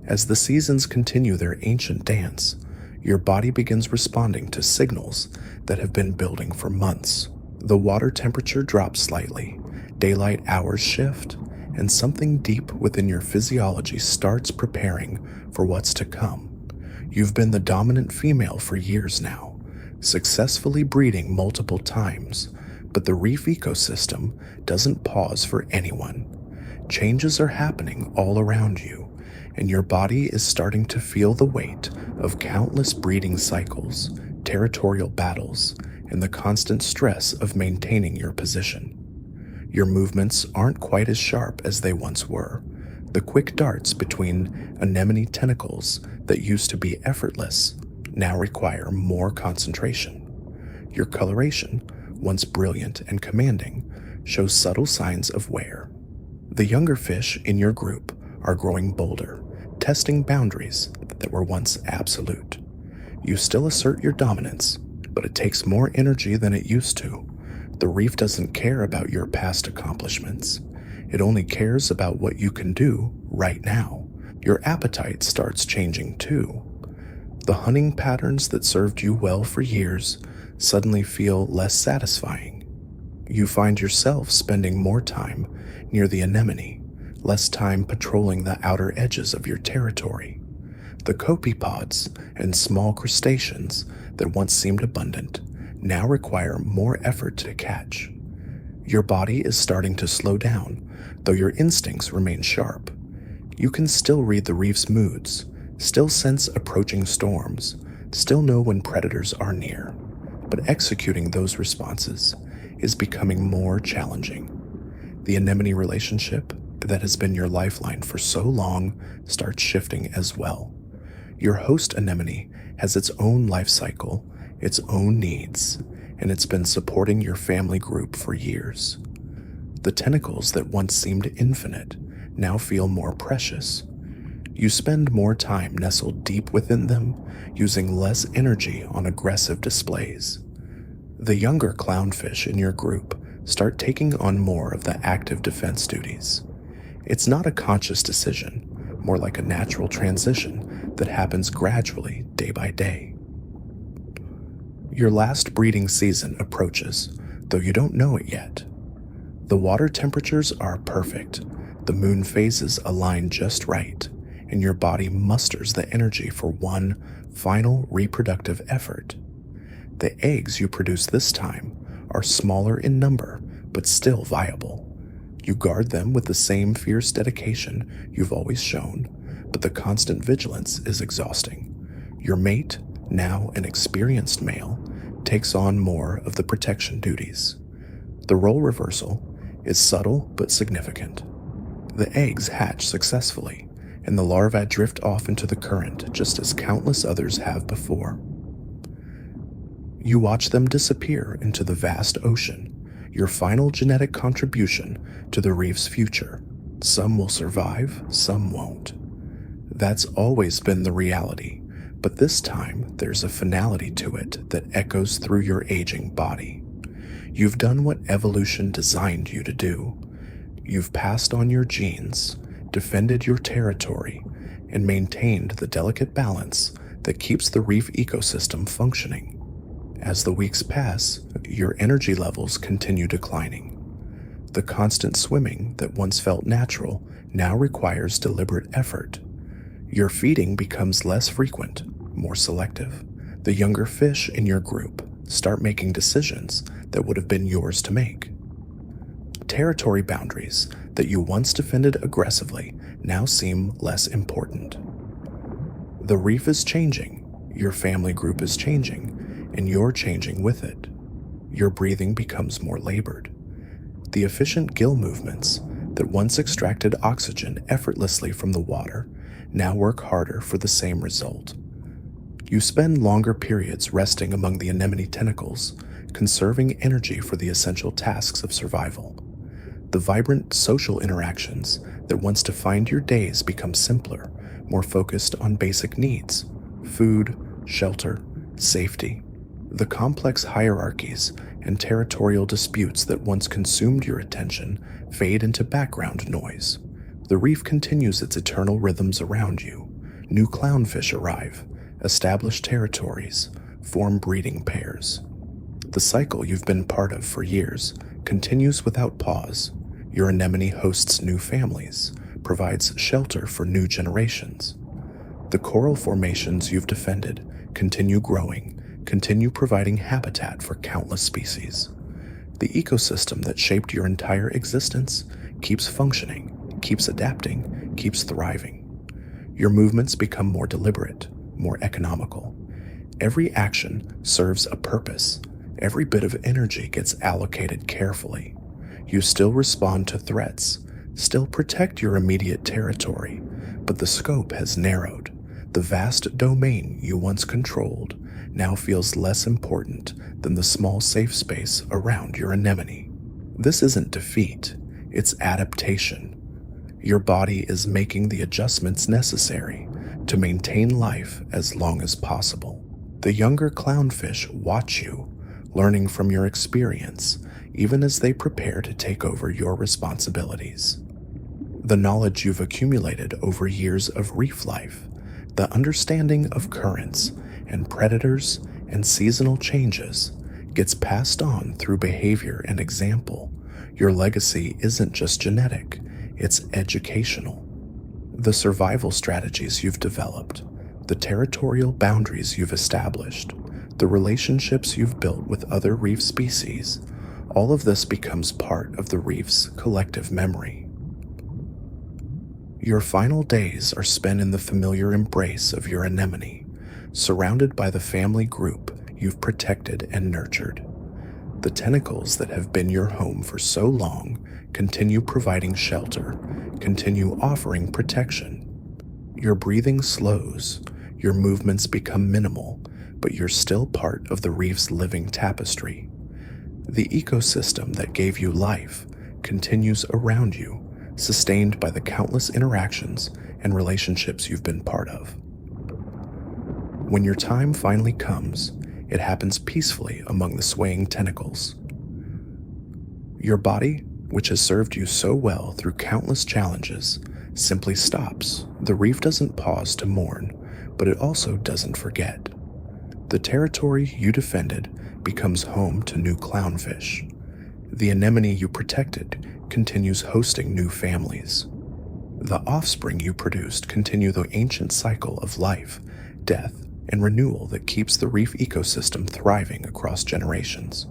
As the seasons continue their ancient dance, your body begins responding to signals that have been building for months. The water temperature drops slightly, daylight hours shift, and something deep within your physiology starts preparing for what's to come. You've been the dominant female for years now, successfully breeding multiple times, but the reef ecosystem doesn't pause for anyone. Changes are happening all around you, and your body is starting to feel the weight of countless breeding cycles, territorial battles, and the constant stress of maintaining your position. Your movements aren't quite as sharp as they once were. The quick darts between anemone tentacles that used to be effortless now require more concentration. Your coloration, once brilliant and commanding, shows subtle signs of wear. The younger fish in your group are growing bolder, testing boundaries that were once absolute. You still assert your dominance, but it takes more energy than it used to. The reef doesn't care about your past accomplishments. It only cares about what you can do right now. Your appetite starts changing too. The hunting patterns that served you well for years suddenly feel less satisfying. You find yourself spending more time near the anemone, less time patrolling the outer edges of your territory. The copepods and small crustaceans that once seemed abundant now require more effort to catch. Your body is starting to slow down, though your instincts remain sharp. You can still read the reef's moods, still sense approaching storms, still know when predators are near, but executing those responses is becoming more challenging. The anemone relationship that has been your lifeline for so long starts shifting as well. Your host anemone has its own life cycle, its own needs, and it's been supporting your family group for years. The tentacles that once seemed infinite now feel more precious. You spend more time nestled deep within them, using less energy on aggressive displays. The younger clownfish in your group start taking on more of the active defense duties. It's not a conscious decision, more like a natural transition that happens gradually day by day. Your last breeding season approaches, though you don't know it yet. The water temperatures are perfect, the moon phases align just right, and your body musters the energy for one final reproductive effort. The eggs you produce this time are smaller in number, but still viable. You guard them with the same fierce dedication you've always shown, but the constant vigilance is exhausting. Your mate, now an experienced male, takes on more of the protection duties. The role reversal is subtle but significant. The eggs hatch successfully, and the larvae drift off into the current just as countless others have before. You watch them disappear into the vast ocean, your final genetic contribution to the reef's future. Some will survive, some won't. That's always been the reality, but this time there's a finality to it that echoes through your aging body. You've done what evolution designed you to do. You've passed on your genes, defended your territory, and maintained the delicate balance that keeps the reef ecosystem functioning. As the weeks pass, your energy levels continue declining. The constant swimming that once felt natural now requires deliberate effort. Your feeding becomes less frequent, more selective. The younger fish in your group start making decisions that would have been yours to make. Territory boundaries that you once defended aggressively now seem less important. The reef is changing, your family group is changing, and you're changing with it. Your breathing becomes more labored. The efficient gill movements that once extracted oxygen effortlessly from the water now work harder for the same result. You spend longer periods resting among the anemone tentacles, conserving energy for the essential tasks of survival. The vibrant social interactions that once defined your days become simpler, more focused on basic needs: food, shelter, safety. The complex hierarchies and territorial disputes that once consumed your attention fade into background noise. The reef continues its eternal rhythms around you. New clownfish arrive, establish territories, form breeding pairs. The cycle you've been part of for years continues without pause. Your anemone hosts new families, provides shelter for new generations. The coral formations you've defended continue growing, continue providing habitat for countless species. The ecosystem that shaped your entire existence keeps functioning, keeps adapting, keeps thriving. Your movements become more deliberate, more economical. Every action serves a purpose. Every bit of energy gets allocated carefully. You still respond to threats, still protect your immediate territory, but the scope has narrowed. The vast domain you once controlled now feels less important than the small safe space around your anemone. This isn't defeat, it's adaptation. Your body is making the adjustments necessary to maintain life as long as possible. The younger clownfish watch you, learning from your experience, even as they prepare to take over your responsibilities. The knowledge you've accumulated over years of reef life, the understanding of currents and predators and seasonal changes, gets passed on through behavior and example. Your legacy isn't just genetic, it's educational. The survival strategies you've developed, the territorial boundaries you've established, the relationships you've built with other reef species, all of this becomes part of the reef's collective memory. Your final days are spent in the familiar embrace of your anemone, surrounded by the family group you've protected and nurtured. The tentacles that have been your home for so long continue providing shelter, continue offering protection. Your breathing slows, your movements become minimal, but you're still part of the reef's living tapestry. The ecosystem that gave you life continues around you, sustained by the countless interactions and relationships you've been part of. When your time finally comes, it happens peacefully among the swaying tentacles. Your body, which has served you so well through countless challenges, simply stops. The reef doesn't pause to mourn, but it also doesn't forget. The territory you defended becomes home to new clownfish. The anemone you protected continues hosting new families. The offspring you produced continue the ancient cycle of life, death, and renewal that keeps the reef ecosystem thriving across generations.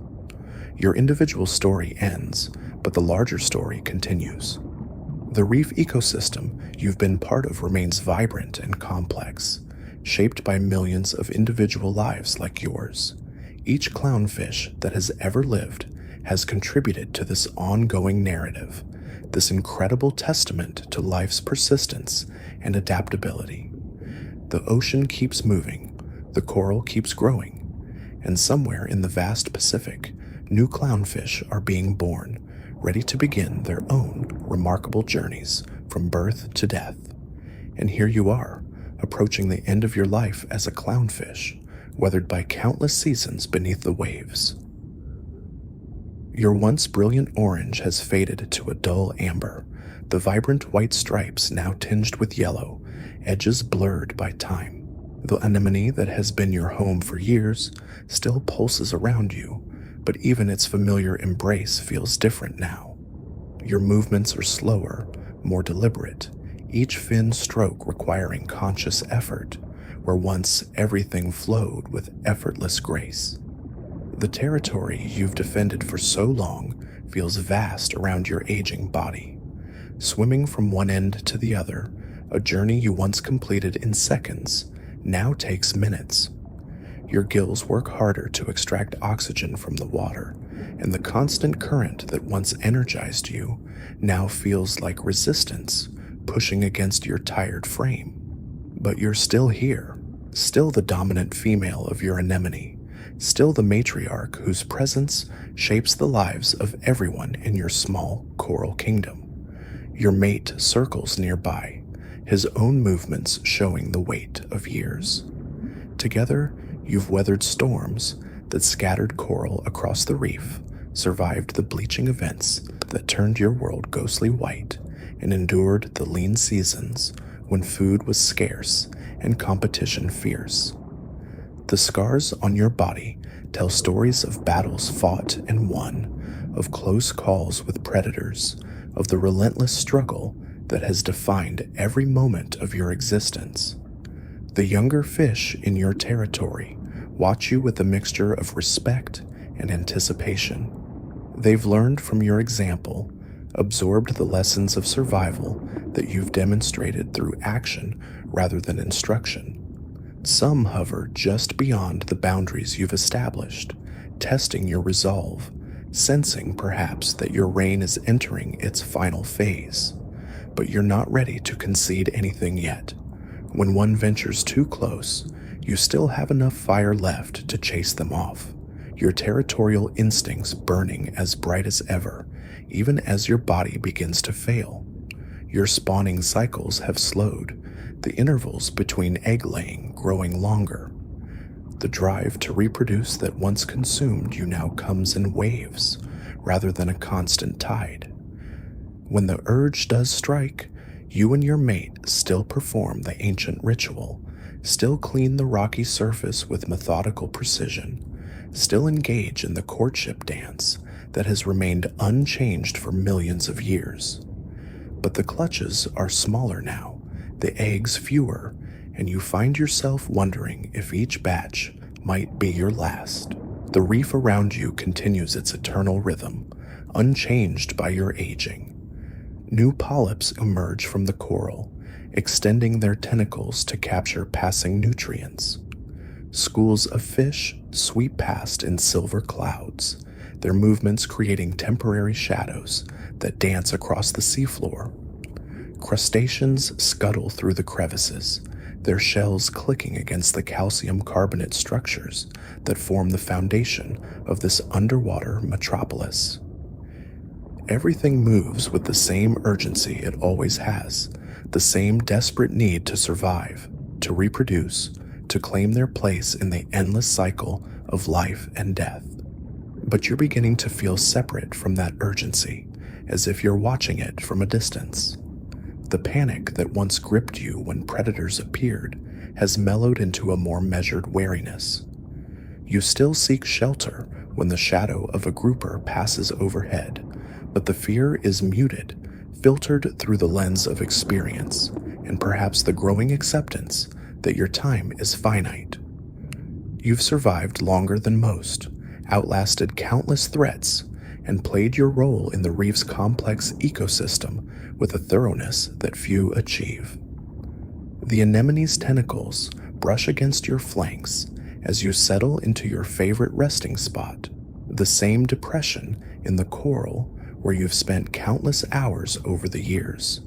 Your individual story ends, but the larger story continues. The reef ecosystem you've been part of remains vibrant and complex, shaped by millions of individual lives like yours. Each clownfish that has ever lived has contributed to this ongoing narrative, this incredible testament to life's persistence and adaptability. The ocean keeps moving, the coral keeps growing, and somewhere in the vast Pacific, new clownfish are being born, ready to begin their own remarkable journeys from birth to death. And here you are, approaching the end of your life as a clownfish, weathered by countless seasons beneath the waves. Your once brilliant orange has faded to a dull amber, the vibrant white stripes now tinged with yellow, edges blurred by time. The anemone that has been your home for years still pulses around you, but even its familiar embrace feels different now. Your movements are slower, more deliberate, each fin stroke requiring conscious effort, where once everything flowed with effortless grace. The territory you've defended for so long feels vast around your aging body. Swimming from one end to the other, a journey you once completed in seconds now takes minutes. Your gills work harder to extract oxygen from the water, and the constant current that once energized you now feels like resistance pushing against your tired frame. But you're still here, still the dominant female of your anemone, still the matriarch whose presence shapes the lives of everyone in your small coral kingdom. Your mate circles nearby, his own movements showing the weight of years. Together, you've weathered storms that scattered coral across the reef, survived the bleaching events that turned your world ghostly white, and endured the lean seasons when food was scarce and competition fierce. The scars on your body tell stories of battles fought and won, of close calls with predators, of the relentless struggle that has defined every moment of your existence. The younger fish in your territory watch you with a mixture of respect and anticipation. They've learned from your example, absorbed the lessons of survival that you've demonstrated through action rather than instruction. Some hover just beyond the boundaries you've established, testing your resolve, sensing perhaps that your reign is entering its final phase. But you're not ready to concede anything yet. When one ventures too close, you still have enough fire left to chase them off, your territorial instincts burning as bright as ever, even as your body begins to fail. Your spawning cycles have slowed, the intervals between egg laying growing longer. The drive to reproduce that once consumed you now comes in waves, rather than a constant tide. When the urge does strike, you and your mate still perform the ancient ritual, still clean the rocky surface with methodical precision, still engage in the courtship dance that has remained unchanged for millions of years. But the clutches are smaller now, the eggs fewer, and you find yourself wondering if each batch might be your last. The reef around you continues its eternal rhythm, unchanged by your aging. New polyps emerge from the coral, extending their tentacles to capture passing nutrients. Schools of fish sweep past in silver clouds, their movements creating temporary shadows that dance across the seafloor. Crustaceans scuttle through the crevices, their shells clicking against the calcium carbonate structures that form the foundation of this underwater metropolis. Everything moves with the same urgency it always has, the same desperate need to survive, to reproduce, to claim their place in the endless cycle of life and death. But you're beginning to feel separate from that urgency, as if you're watching it from a distance. The panic that once gripped you when predators appeared has mellowed into a more measured wariness. You still seek shelter when the shadow of a grouper passes overhead, but the fear is muted, filtered through the lens of experience, and perhaps the growing acceptance that your time is finite. You've survived longer than most, outlasted countless threats, and played your role in the reef's complex ecosystem with a thoroughness that few achieve. The anemone's tentacles brush against your flanks as you settle into your favorite resting spot, the same depression in the coral where you've spent countless hours over the years.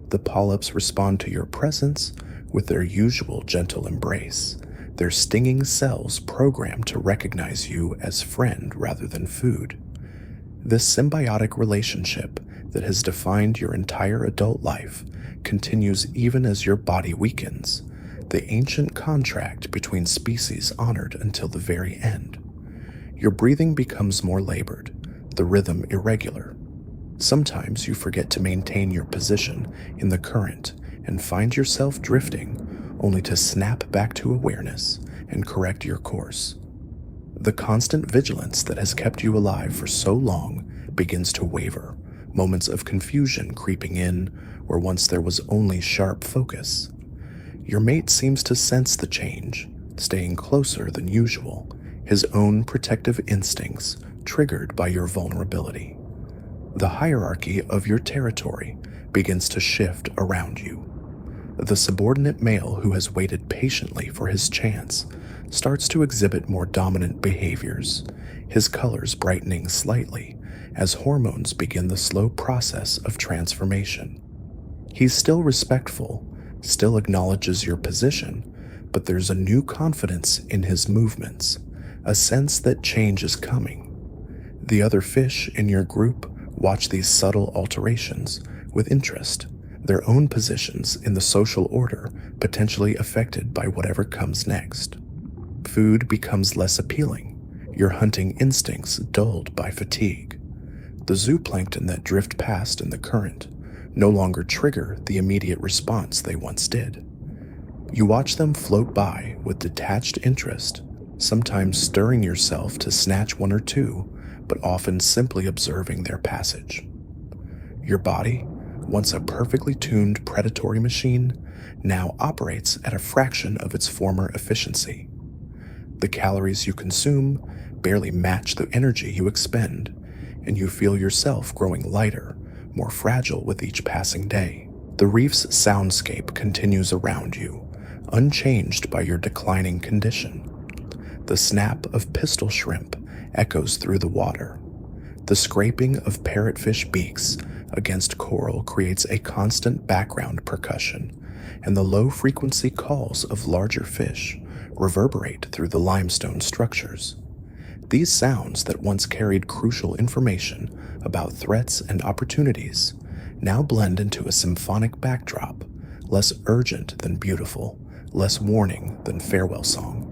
The polyps respond to your presence with their usual gentle embrace, their stinging cells programmed to recognize you as friend rather than food. This symbiotic relationship that has defined your entire adult life continues even as your body weakens, the ancient contract between species honored until the very end. Your breathing becomes more labored, the rhythm irregular. Sometimes you forget to maintain your position in the current and find yourself drifting, only to snap back to awareness and correct your course. The constant vigilance that has kept you alive for so long begins to waver, moments of confusion creeping in where once there was only sharp focus. Your mate seems to sense the change, staying closer than usual, his own protective instincts triggered by your vulnerability. The hierarchy of your territory begins to shift around you. The subordinate male who has waited patiently for his chance starts to exhibit more dominant behaviors, his colors brightening slightly as hormones begin the slow process of transformation. He's still respectful, still acknowledges your position, but there's a new confidence in his movements, a sense that change is coming. The other fish in your group watch these subtle alterations with interest, their own positions in the social order potentially affected by whatever comes next. Food becomes less appealing, your hunting instincts dulled by fatigue. The zooplankton that drift past in the current no longer trigger the immediate response they once did. You watch them float by with detached interest, sometimes stirring yourself to snatch one or two, but often simply observing their passage. Your body, once a perfectly tuned predatory machine, now operates at a fraction of its former efficiency. The calories you consume barely match the energy you expend, and you feel yourself growing lighter, more fragile with each passing day. The reef's soundscape continues around you, unchanged by your declining condition. The snap of pistol shrimp echoes through the water. The scraping of parrotfish beaks against coral creates a constant background percussion, and the low-frequency calls of larger fish reverberate through the limestone structures. These sounds that once carried crucial information about threats and opportunities now blend into a symphonic backdrop, less urgent than beautiful, less warning than farewell song.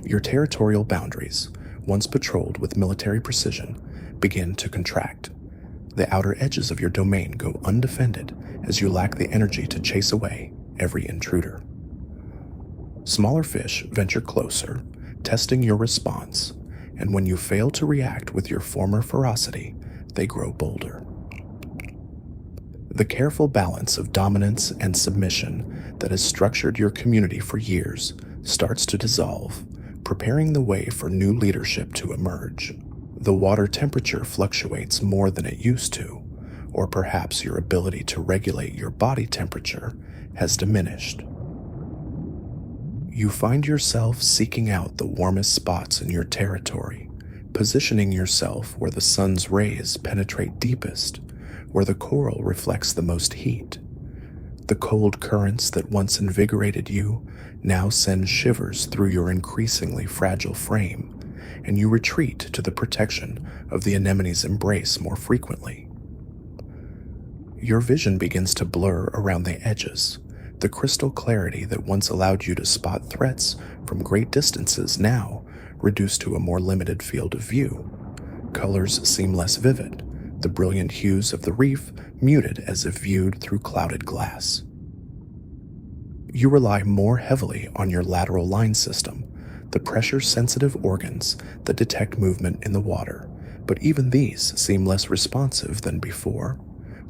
Your territorial boundaries, once patrolled with military precision, begin to contract. The outer edges of your domain go undefended as you lack the energy to chase away every intruder. Smaller fish venture closer, testing your response, and when you fail to react with your former ferocity, they grow bolder. The careful balance of dominance and submission that has structured your community for years starts to dissolve, preparing the way for new leadership to emerge. The water temperature fluctuates more than it used to, or perhaps your ability to regulate your body temperature has diminished. You find yourself seeking out the warmest spots in your territory, positioning yourself where the sun's rays penetrate deepest, where the coral reflects the most heat. The cold currents that once invigorated you now send shivers through your increasingly fragile frame, and you retreat to the protection of the anemone's embrace more frequently. Your vision begins to blur around the edges. The crystal clarity that once allowed you to spot threats from great distances now reduced to a more limited field of view. Colors seem less vivid, the brilliant hues of the reef muted as if viewed through clouded glass. You rely more heavily on your lateral line system, the pressure-sensitive organs that detect movement in the water, but even these seem less responsive than before.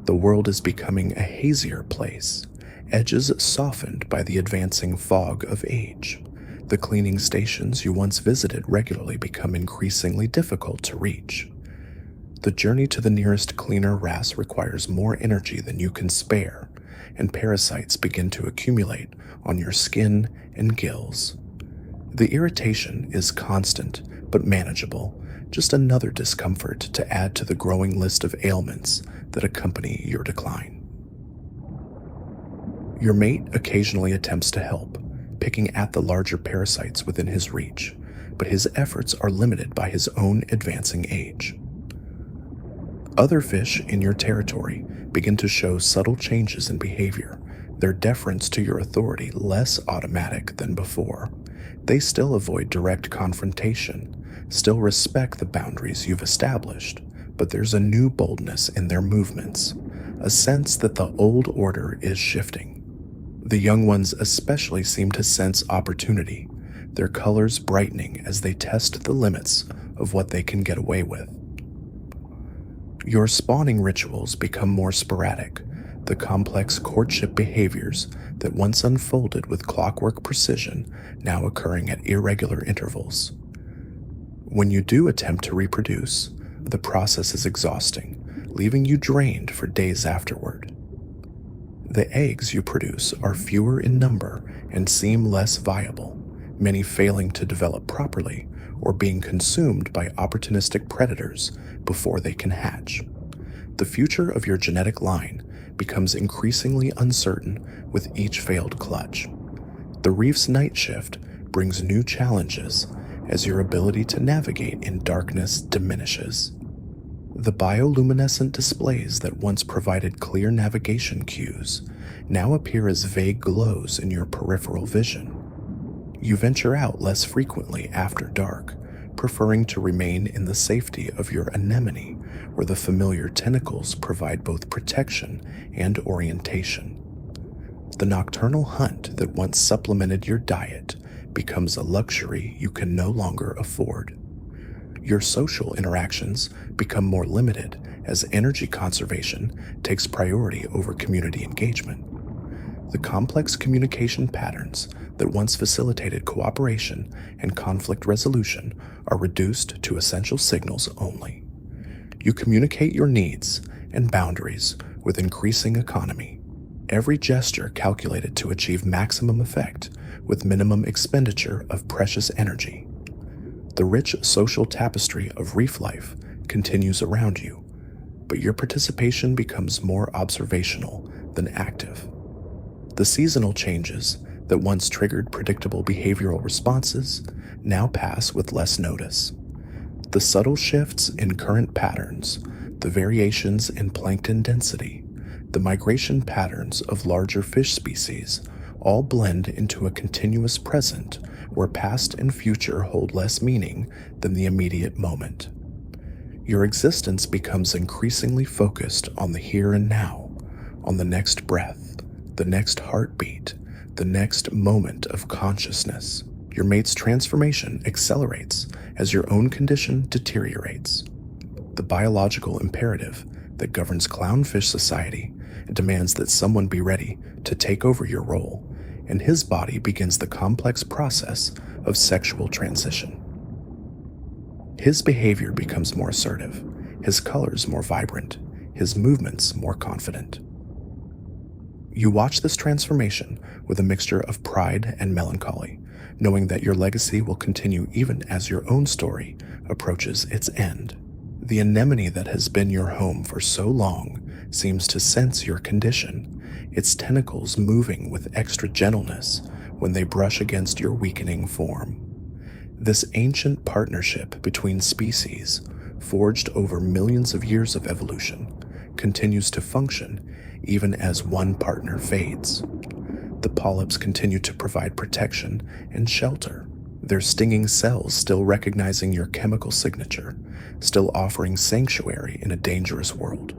The world is becoming a hazier place, edges softened by the advancing fog of age. The cleaning stations you once visited regularly become increasingly difficult to reach. The journey to the nearest cleaner RAS requires more energy than you can spare, and parasites begin to accumulate on your skin and gills. The irritation is constant but manageable, just another discomfort to add to the growing list of ailments that accompany your decline. Your mate occasionally attempts to help, picking at the larger parasites within his reach, but his efforts are limited by his own advancing age. Other fish in your territory begin to show subtle changes in behavior, their deference to your authority less automatic than before. They still avoid direct confrontation, still respect the boundaries you've established, but there's a new boldness in their movements, a sense that the old order is shifting. The young ones especially seem to sense opportunity, their colors brightening as they test the limits of what they can get away with. Your spawning rituals become more sporadic, the complex courtship behaviors that once unfolded with clockwork precision now occurring at irregular intervals. When you do attempt to reproduce, the process is exhausting, leaving you drained for days afterward. The eggs you produce are fewer in number and seem less viable, many failing to develop properly or being consumed by opportunistic predators before they can hatch. The future of your genetic line becomes increasingly uncertain with each failed clutch. The reef's night shift brings new challenges as your ability to navigate in darkness diminishes. The bioluminescent displays that once provided clear navigation cues now appear as vague glows in your peripheral vision. You venture out less frequently after dark, preferring to remain in the safety of your anemone, where the familiar tentacles provide both protection and orientation. The nocturnal hunt that once supplemented your diet becomes a luxury you can no longer afford. Your social interactions become more limited as energy conservation takes priority over community engagement. The complex communication patterns that once facilitated cooperation and conflict resolution are reduced to essential signals only. You communicate your needs and boundaries with increasing economy, every gesture calculated to achieve maximum effect with minimum expenditure of precious energy. The rich social tapestry of reef life continues around you, but your participation becomes more observational than active. The seasonal changes that once triggered predictable behavioral responses now pass with less notice. The subtle shifts in current patterns, the variations in plankton density, the migration patterns of larger fish species all blend into a continuous present where past and future hold less meaning than the immediate moment. Your existence becomes increasingly focused on the here and now, on the next breath, the next heartbeat, the next moment of consciousness. Your mate's transformation accelerates as your own condition deteriorates. The biological imperative that governs clownfish society demands that someone be ready to take over your role, and his body begins the complex process of sexual transition. His behavior becomes more assertive, his colors more vibrant, his movements more confident. You watch this transformation with a mixture of pride and melancholy, knowing that your legacy will continue even as your own story approaches its end. The anemone that has been your home for so long seems to sense your condition, its tentacles moving with extra gentleness when they brush against your weakening form. This ancient partnership between species, forged over millions of years of evolution, continues to function even as one partner fades. The polyps continue to provide protection and shelter, their stinging cells still recognizing your chemical signature, still offering sanctuary in a dangerous world.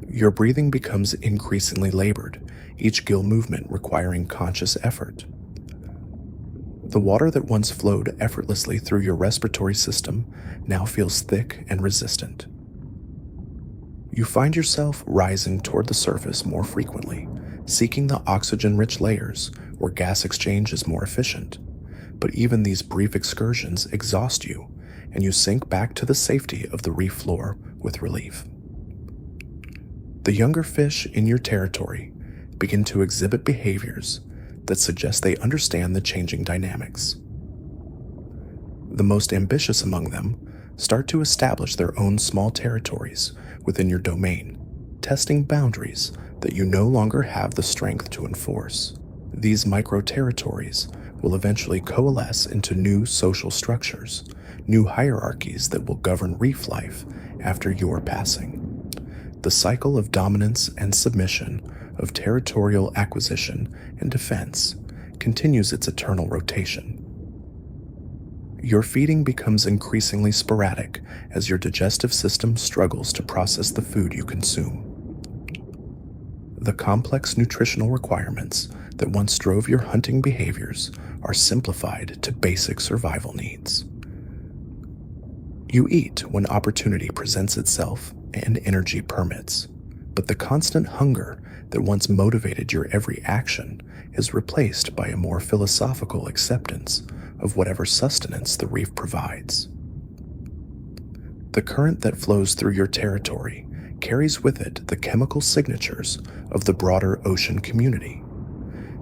Your breathing becomes increasingly labored, each gill movement requiring conscious effort. The water that once flowed effortlessly through your respiratory system now feels thick and resistant. You find yourself rising toward the surface more frequently, seeking the oxygen-rich layers where gas exchange is more efficient. But even these brief excursions exhaust you, and you sink back to the safety of the reef floor with relief. The younger fish in your territory begin to exhibit behaviors that suggest they understand the changing dynamics. The most ambitious among them start to establish their own small territories within your domain, testing boundaries that you no longer have the strength to enforce. These micro-territories will eventually coalesce into new social structures, new hierarchies that will govern reef life after your passing. The cycle of dominance and submission, of territorial acquisition and defense, continues its eternal rotation. Your feeding becomes increasingly sporadic as your digestive system struggles to process the food you consume. The complex nutritional requirements that once drove your hunting behaviors are simplified to basic survival needs. You eat when opportunity presents itself and energy permits, but the constant hunger that once motivated your every action is replaced by a more philosophical acceptance of whatever sustenance the reef provides. The current that flows through your territory carries with it the chemical signatures of the broader ocean community.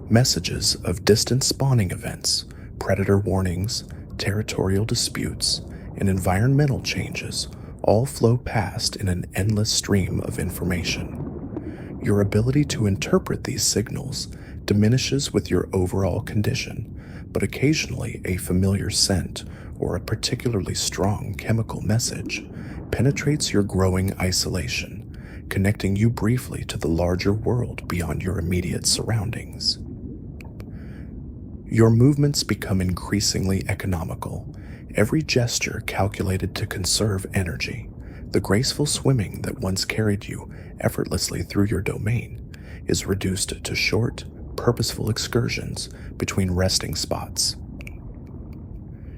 Messages of distant spawning events, predator warnings, territorial disputes, and environmental changes all flow past in an endless stream of information. Your ability to interpret these signals diminishes with your overall condition, but occasionally a familiar scent or a particularly strong chemical message penetrates your growing isolation, connecting you briefly to the larger world beyond your immediate surroundings. Your movements become increasingly economical, every gesture calculated to conserve energy. The graceful swimming that once carried you effortlessly through your domain is reduced to short, purposeful excursions between resting spots.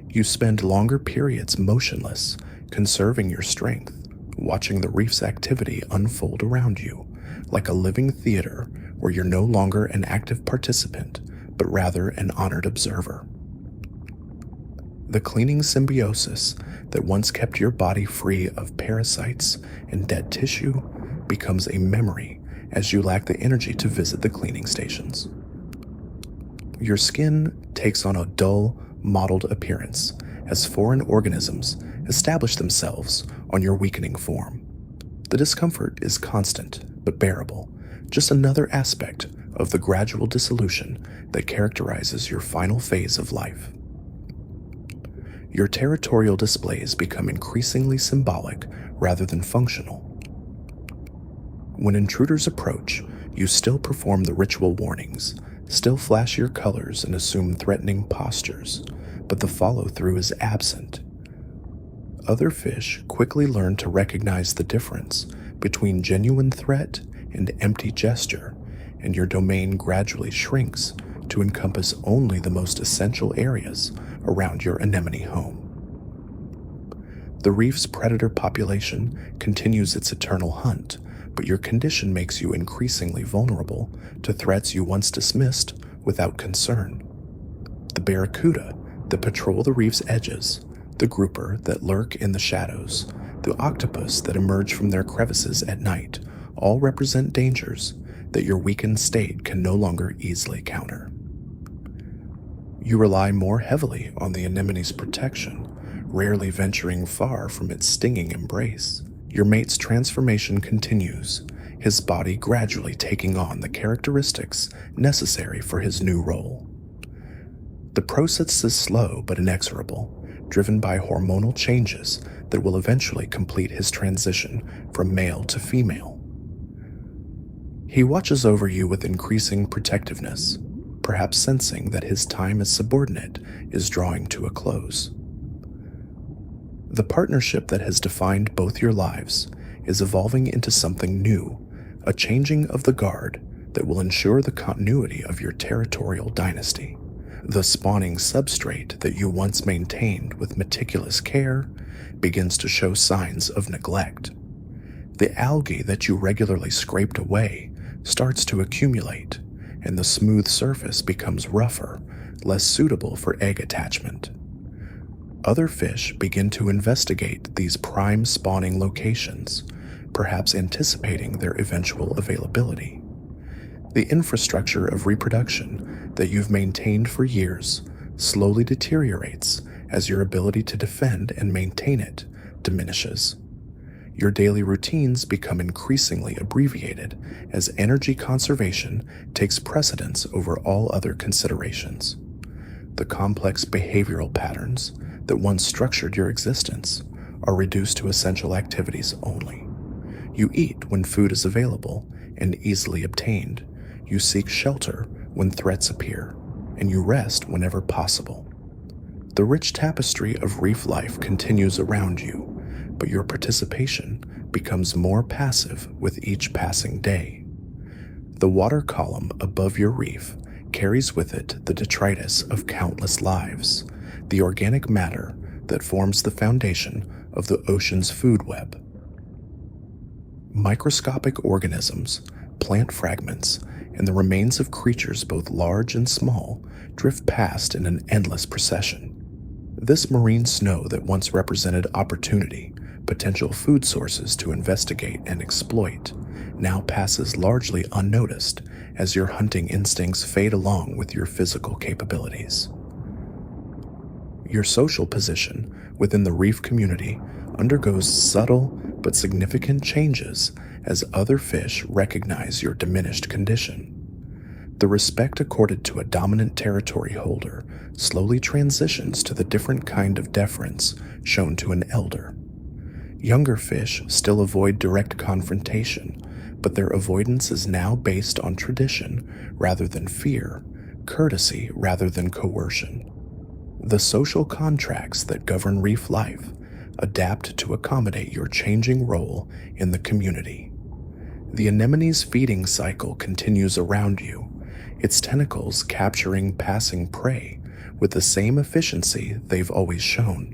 You spend longer periods motionless, conserving your strength, watching the reef's activity unfold around you, like a living theater where you're no longer an active participant, but rather an honored observer. The cleaning symbiosis that once kept your body free of parasites and dead tissue becomes a memory as you lack the energy to visit the cleaning stations. Your skin takes on a dull, mottled appearance as foreign organisms establish themselves on your weakening form. The discomfort is constant but bearable, just another aspect of the gradual dissolution that characterizes your final phase of life. Your territorial displays become increasingly symbolic rather than functional. When intruders approach, you still perform the ritual warnings, still flashier colors and assume threatening postures, but the follow-through is absent. Other fish quickly learn to recognize the difference between genuine threat and empty gesture, and your domain gradually shrinks to encompass only the most essential areas around your anemone home. The reef's predator population continues its eternal hunt, but your condition makes you increasingly vulnerable to threats you once dismissed without concern. The barracuda that patrol the reef's edges, the grouper that lurk in the shadows, the octopus that emerge from their crevices at night, all represent dangers that your weakened state can no longer easily counter. You rely more heavily on the anemone's protection, rarely venturing far from its stinging embrace. Your mate's transformation continues, his body gradually taking on the characteristics necessary for his new role. The process is slow but inexorable, driven by hormonal changes that will eventually complete his transition from male to female. He watches over you with increasing protectiveness, perhaps sensing that his time as subordinate is drawing to a close. The partnership that has defined both your lives is evolving into something new, a changing of the guard that will ensure the continuity of your territorial dynasty. The spawning substrate that you once maintained with meticulous care begins to show signs of neglect. The algae that you regularly scraped away starts to accumulate, and the smooth surface becomes rougher, less suitable for egg attachment. Other fish begin to investigate these prime spawning locations, perhaps anticipating their eventual availability. The infrastructure of reproduction that you've maintained for years slowly deteriorates as your ability to defend and maintain it diminishes. Your daily routines become increasingly abbreviated as energy conservation takes precedence over all other considerations. The complex behavioral patterns that once structured your existence are reduced to essential activities only. You eat when food is available and easily obtained. You seek shelter when threats appear, and you rest whenever possible. The rich tapestry of reef life continues around you, but your participation becomes more passive with each passing day. The water column above your reef carries with it the detritus of countless lives, the organic matter that forms the foundation of the ocean's food web. Microscopic organisms, plant fragments, and the remains of creatures both large and small drift past in an endless procession. This marine snow that once represented opportunity, potential food sources to investigate and exploit, now passes largely unnoticed as your hunting instincts fade along with your physical capabilities. Your social position within the reef community undergoes subtle but significant changes as other fish recognize your diminished condition. The respect accorded to a dominant territory holder slowly transitions to the different kind of deference shown to an elder. Younger fish still avoid direct confrontation, but their avoidance is now based on tradition rather than fear, courtesy rather than coercion. The social contracts that govern reef life adapt to accommodate your changing role in the community. The anemone's feeding cycle continues around you, its tentacles capturing passing prey with the same efficiency they've always shown.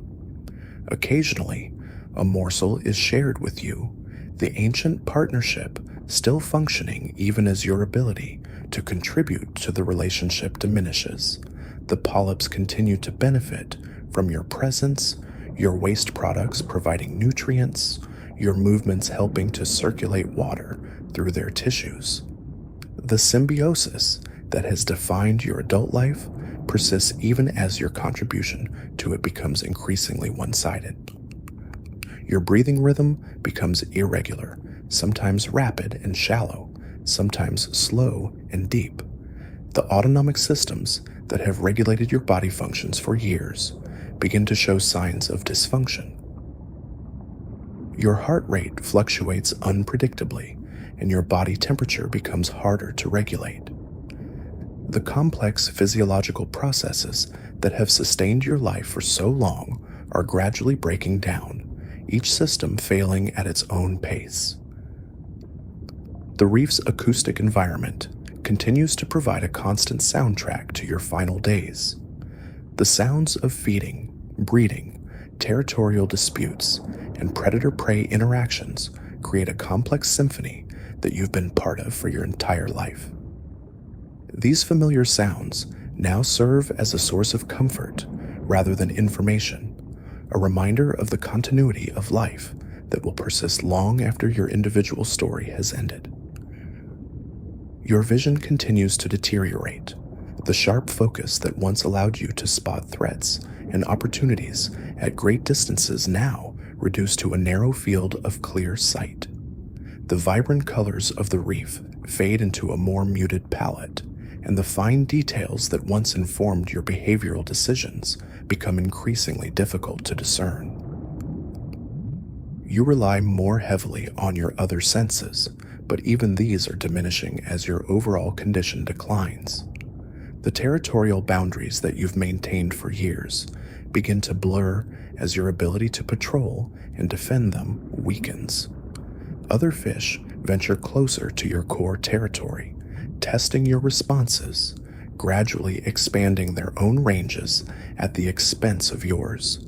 Occasionally, a morsel is shared with you, the ancient partnership still functioning even as your ability to contribute to the relationship diminishes. The polyps continue to benefit from your presence, your waste products providing nutrients, your movements helping to circulate water through their tissues. The symbiosis that has defined your adult life persists even as your contribution to it becomes increasingly one-sided. Your breathing rhythm becomes irregular, sometimes rapid and shallow, sometimes slow and deep. The autonomic systems that have regulated your body functions for years begin to show signs of dysfunction. Your heart rate fluctuates unpredictably, and your body temperature becomes harder to regulate. The complex physiological processes that have sustained your life for so long are gradually breaking down, each system failing at its own pace. The reef's acoustic environment continues to provide a constant soundtrack to your final days. The sounds of feeding, breeding, territorial disputes, and predator-prey interactions create a complex symphony that you've been part of for your entire life. These familiar sounds now serve as a source of comfort rather than information, a reminder of the continuity of life that will persist long after your individual story has ended. Your vision continues to deteriorate. The sharp focus that once allowed you to spot threats and opportunities at great distances now reduced to a narrow field of clear sight. The vibrant colors of the reef fade into a more muted palette, and the fine details that once informed your behavioral decisions become increasingly difficult to discern. You rely more heavily on your other senses, but even these are diminishing as your overall condition declines. The territorial boundaries that you've maintained for years begin to blur as your ability to patrol and defend them weakens. Other fish venture closer to your core territory, testing your responses, gradually expanding their own ranges at the expense of yours.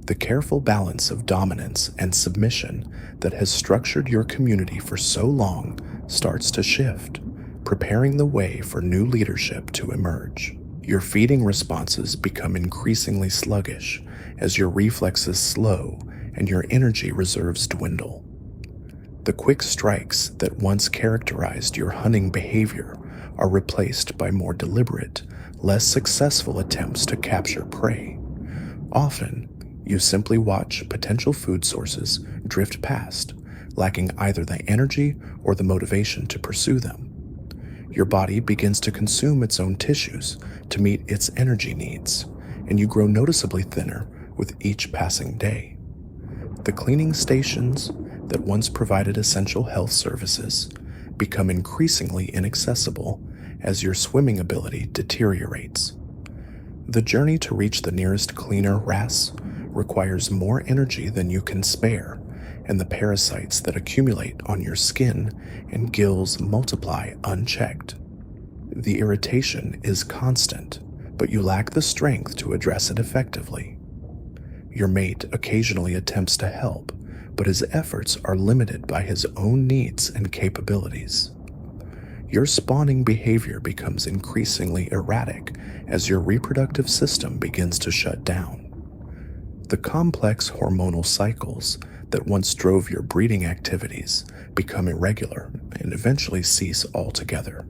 The careful balance of dominance and submission that has structured your community for so long starts to shift, preparing the way for new leadership to emerge. Your feeding responses become increasingly sluggish as your reflexes slow and your energy reserves dwindle. The quick strikes that once characterized your hunting behavior are replaced by more deliberate, less successful attempts to capture prey. Often, you simply watch potential food sources drift past, lacking either the energy or the motivation to pursue them. Your body begins to consume its own tissues to meet its energy needs, and you grow noticeably thinner with each passing day. The cleaning stations that once provided essential health services become increasingly inaccessible as your swimming ability deteriorates. The journey to reach the nearest cleaner RAS requires more energy than you can spare, and the parasites that accumulate on your skin and gills multiply unchecked. The irritation is constant, but you lack the strength to address it effectively. Your mate occasionally attempts to help, but his efforts are limited by his own needs and capabilities. Your spawning behavior becomes increasingly erratic as your reproductive system begins to shut down. The complex hormonal cycles that once drove your breeding activities become irregular and eventually cease altogether.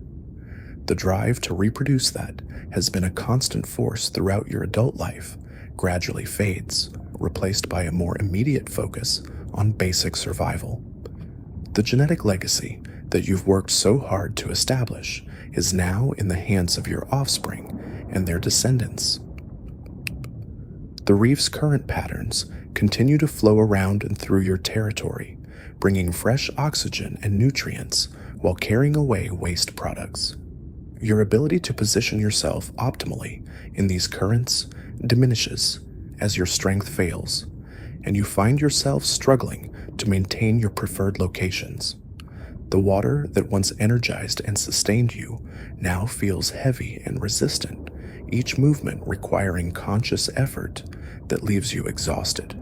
The drive to reproduce that has been a constant force throughout your adult life gradually fades, replaced by a more immediate focus on basic survival. The genetic legacy that you've worked so hard to establish is now in the hands of your offspring and their descendants. The reef's current patterns continue to flow around and through your territory, bringing fresh oxygen and nutrients while carrying away waste products. Your ability to position yourself optimally in these currents diminishes as your strength fails, and you find yourself struggling to maintain your preferred locations. The water that once energized and sustained you now feels heavy and resistant, each movement requiring conscious effort that leaves you exhausted.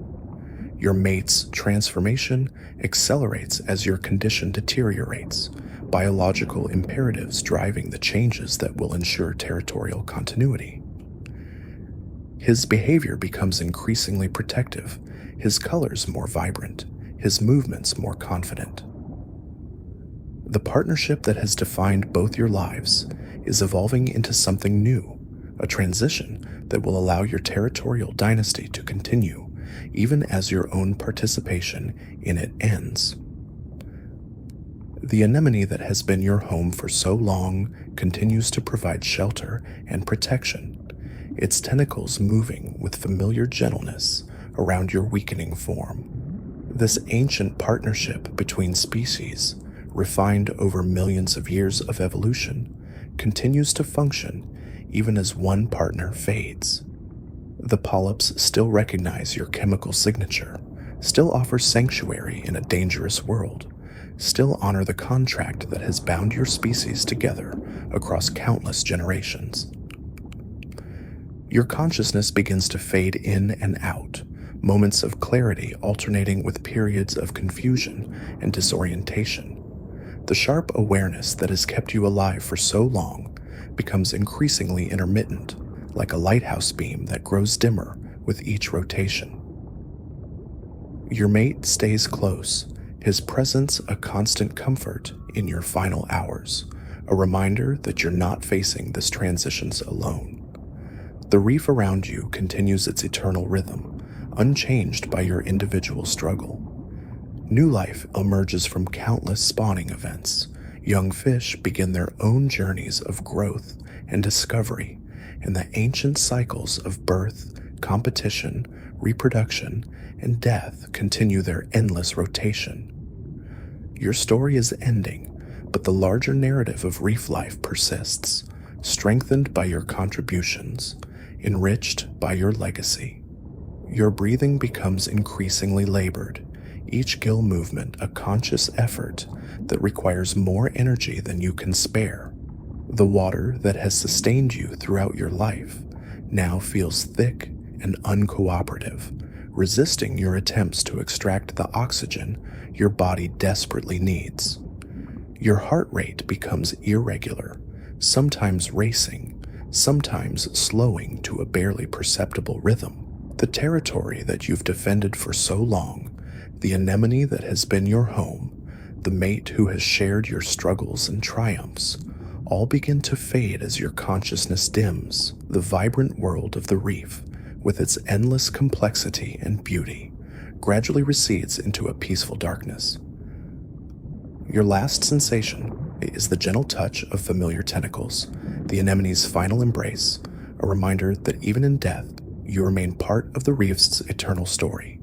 Your mate's transformation accelerates as your condition deteriorates, biological imperatives driving the changes that will ensure territorial continuity. His behavior becomes increasingly protective, his colors more vibrant, his movements more confident. The partnership that has defined both your lives is evolving into something new, a transition that will allow your territorial dynasty to continue, even as your own participation in it ends. The anemone that has been your home for so long continues to provide shelter and protection, its tentacles moving with familiar gentleness around your weakening form. This ancient partnership between species, refined over millions of years of evolution, continues to function even as one partner fades. The polyps still recognize your chemical signature, still offer sanctuary in a dangerous world, still honor the contract that has bound your species together across countless generations. Your consciousness begins to fade in and out, moments of clarity alternating with periods of confusion and disorientation. The sharp awareness that has kept you alive for so long becomes increasingly intermittent, like a lighthouse beam that grows dimmer with each rotation. Your mate stays close, his presence a constant comfort in your final hours, a reminder that you're not facing this transitions alone. The reef around you continues its eternal rhythm, unchanged by your individual struggle. New life emerges from countless spawning events. Young fish begin their own journeys of growth and discovery, and the ancient cycles of birth, competition, reproduction, and death continue their endless rotation. Your story is ending, but the larger narrative of reef life persists, strengthened by your contributions, enriched by your legacy. Your breathing becomes increasingly labored, each gill movement a conscious effort that requires more energy than you can spare. The water that has sustained you throughout your life now feels thick and uncooperative, resisting your attempts to extract the oxygen your body desperately needs. Your heart rate becomes irregular, sometimes racing, sometimes slowing to a barely perceptible rhythm. The territory that you've defended for so long, the anemone that has been your home, the mate who has shared your struggles and triumphs, all begin to fade as your consciousness dims. The vibrant world of the reef, with its endless complexity and beauty, gradually recedes into a peaceful darkness. Your last sensation is the gentle touch of familiar tentacles, the anemone's final embrace, a reminder that even in death, you remain part of the reef's eternal story.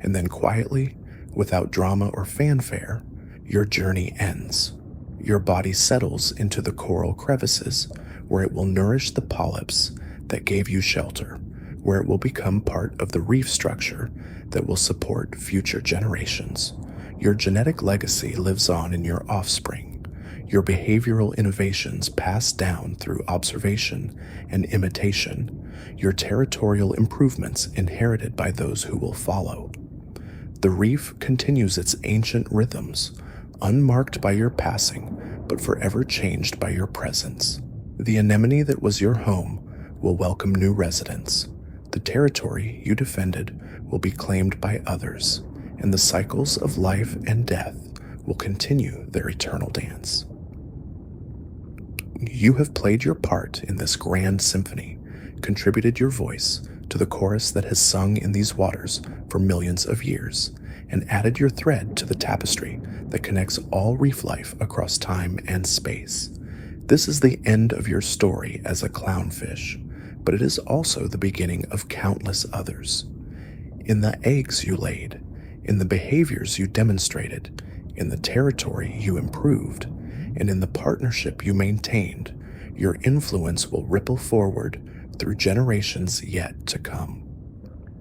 And then quietly, without drama or fanfare, your journey ends. Your body settles into the coral crevices, where it will nourish the polyps that gave you shelter, where it will become part of the reef structure that will support future generations. Your genetic legacy lives on in your offspring, your behavioral innovations passed down through observation and imitation, your territorial improvements inherited by those who will follow. The reef continues its ancient rhythms, unmarked by your passing, but forever changed by your presence. The anemone that was your home will welcome new residents. The territory you defended will be claimed by others, and the cycles of life and death will continue their eternal dance. You have played your part in this grand symphony, contributed your voice to the chorus that has sung in these waters for millions of years, and added your thread to the tapestry that connects all reef life across time and space. This is the end of your story as a clownfish, but it is also the beginning of countless others. In the eggs you laid, in the behaviors you demonstrated, in the territory you improved, and in the partnership you maintained, your influence will ripple forward through generations yet to come.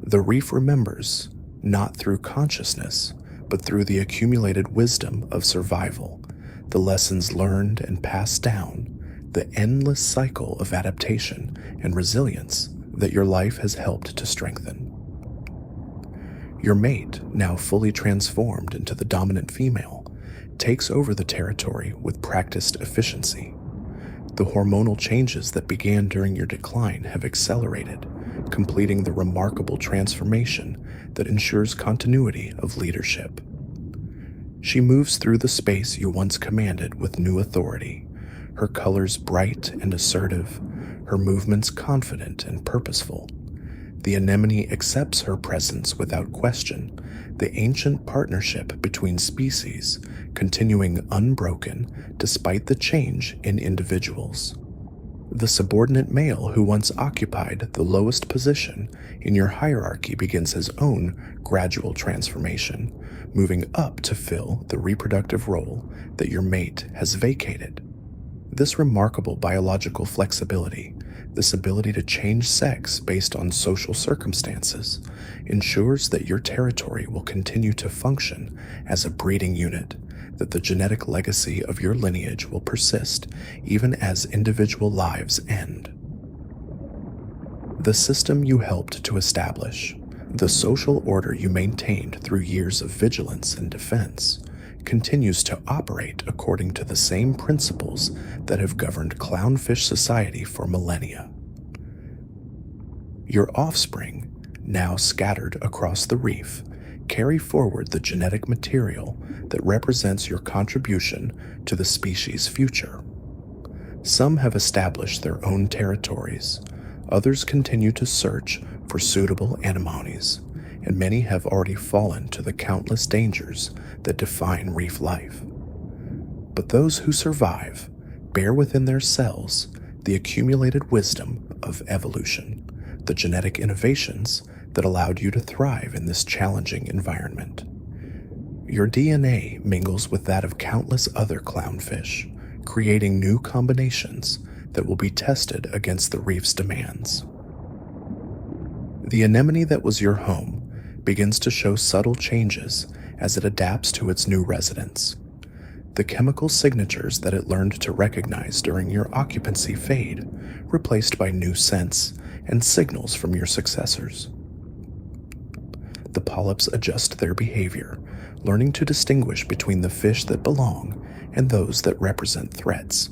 The reef remembers, not through consciousness, but through the accumulated wisdom of survival, the lessons learned and passed down, the endless cycle of adaptation and resilience that your life has helped to strengthen. Your mate, now fully transformed into the dominant female, takes over the territory with practiced efficiency. The hormonal changes that began during your decline have accelerated, completing the remarkable transformation that ensures continuity of leadership. She moves through the space you once commanded with new authority, her colors bright and assertive, her movements confident and purposeful. The anemone accepts her presence without question, the ancient partnership between species continuing unbroken despite the change in individuals. The subordinate male who once occupied the lowest position in your hierarchy begins his own gradual transformation, moving up to fill the reproductive role that your mate has vacated. This remarkable biological flexibility, this ability to change sex based on social circumstances, ensures that your territory will continue to function as a breeding unit, that the genetic legacy of your lineage will persist even as individual lives end. The system you helped to establish, the social order you maintained through years of vigilance and defense, continues to operate according to the same principles that have governed clownfish society for millennia. Your offspring, now scattered across the reef, carry forward the genetic material that represents your contribution to the species' future. Some have established their own territories, others continue to search for suitable anemones, and many have already fallen to the countless dangers that define reef life. But those who survive bear within their cells the accumulated wisdom of evolution, the genetic innovations that allowed you to thrive in this challenging environment. Your DNA mingles with that of countless other clownfish, creating new combinations that will be tested against the reef's demands. The anemone that was your home begins to show subtle changes as it adapts to its new residence. The chemical signatures that it learned to recognize during your occupancy fade, replaced by new scents and signals from your successors. The polyps adjust their behavior, learning to distinguish between the fish that belong and those that represent threats.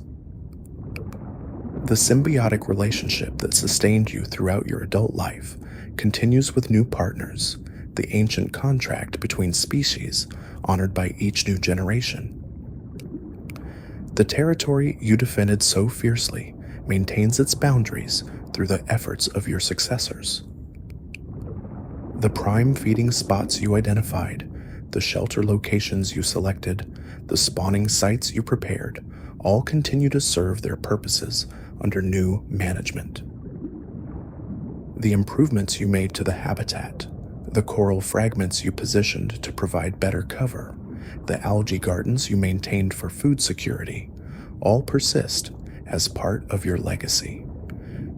The symbiotic relationship that sustained you throughout your adult life continues with new partners, the ancient contract between species honored by each new generation. The territory you defended so fiercely maintains its boundaries through the efforts of your successors. The prime feeding spots you identified, the shelter locations you selected, the spawning sites you prepared, all continue to serve their purposes under new management. The improvements you made to the habitat, the coral fragments you positioned to provide better cover, the algae gardens you maintained for food security, all persist as part of your legacy.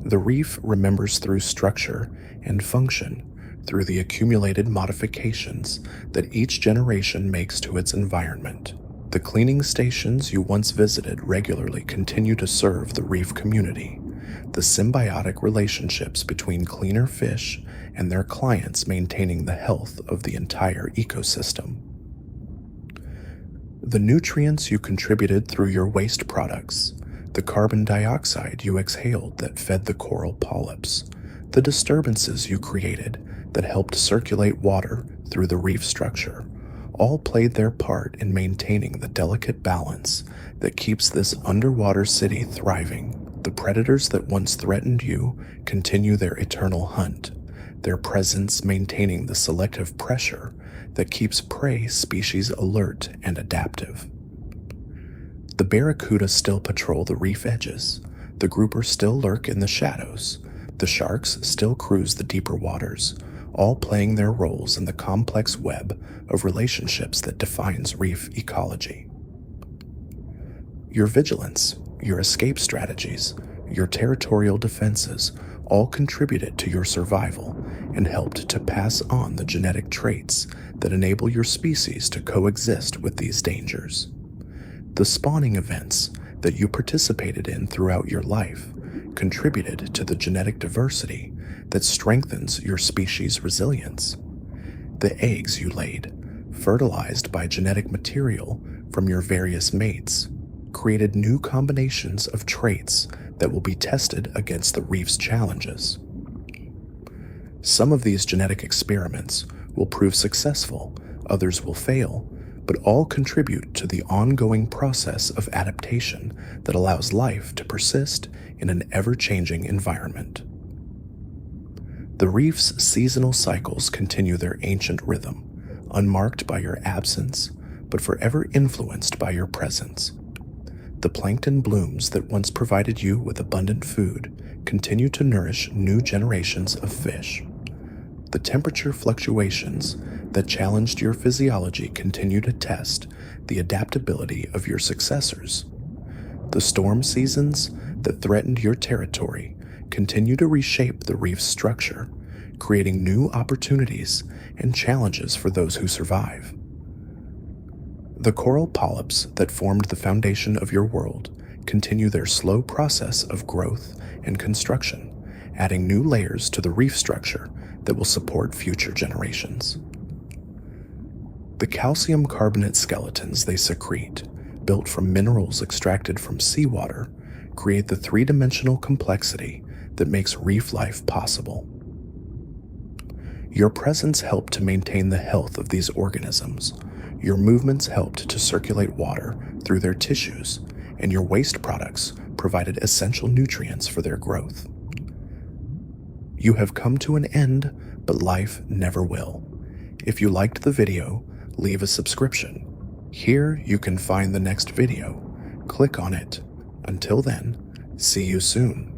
The reef remembers through structure and function, through the accumulated modifications that each generation makes to its environment. The cleaning stations you once visited regularly continue to serve the reef community, the symbiotic relationships between cleaner fish and their clients maintaining the health of the entire ecosystem. The nutrients you contributed through your waste products, the carbon dioxide you exhaled that fed the coral polyps, the disturbances you created that helped circulate water through the reef structure, all played their part in maintaining the delicate balance that keeps this underwater city thriving. The predators that once threatened you continue their eternal hunt, their presence maintaining the selective pressure that keeps prey species alert and adaptive. The barracuda still patrol the reef edges, the grouper still lurk in the shadows, the sharks still cruise the deeper waters, all playing their roles in the complex web of relationships that defines reef ecology. Your vigilance, your escape strategies, your territorial defenses all contributed to your survival and helped to pass on the genetic traits that enable your species to coexist with these dangers. The spawning events that you participated in throughout your life contributed to the genetic diversity that strengthens your species' resilience. The eggs you laid, fertilized by genetic material from your various mates, created new combinations of traits that will be tested against the reef's challenges. Some of these genetic experiments will prove successful, others will fail, but all contribute to the ongoing process of adaptation that allows life to persist in an ever-changing environment. The reef's seasonal cycles continue their ancient rhythm, unmarked by your absence, but forever influenced by your presence. The plankton blooms that once provided you with abundant food continue to nourish new generations of fish. The temperature fluctuations that challenged your physiology continue to test the adaptability of your successors. The storm seasons that threatened your territory continue to reshape the reef's structure, creating new opportunities and challenges for those who survive. The coral polyps that formed the foundation of your world continue their slow process of growth and construction, adding new layers to the reef structure that will support future generations. The calcium carbonate skeletons they secrete, built from minerals extracted from seawater, create the three-dimensional complexity that makes reef life possible. Your presence helped to maintain the health of these organisms. Your movements helped to circulate water through their tissues, and your waste products provided essential nutrients for their growth. You have come to an end, but life never will. If you liked the video, leave a subscription. Here you can find the next video. Click on it. Until then, see you soon.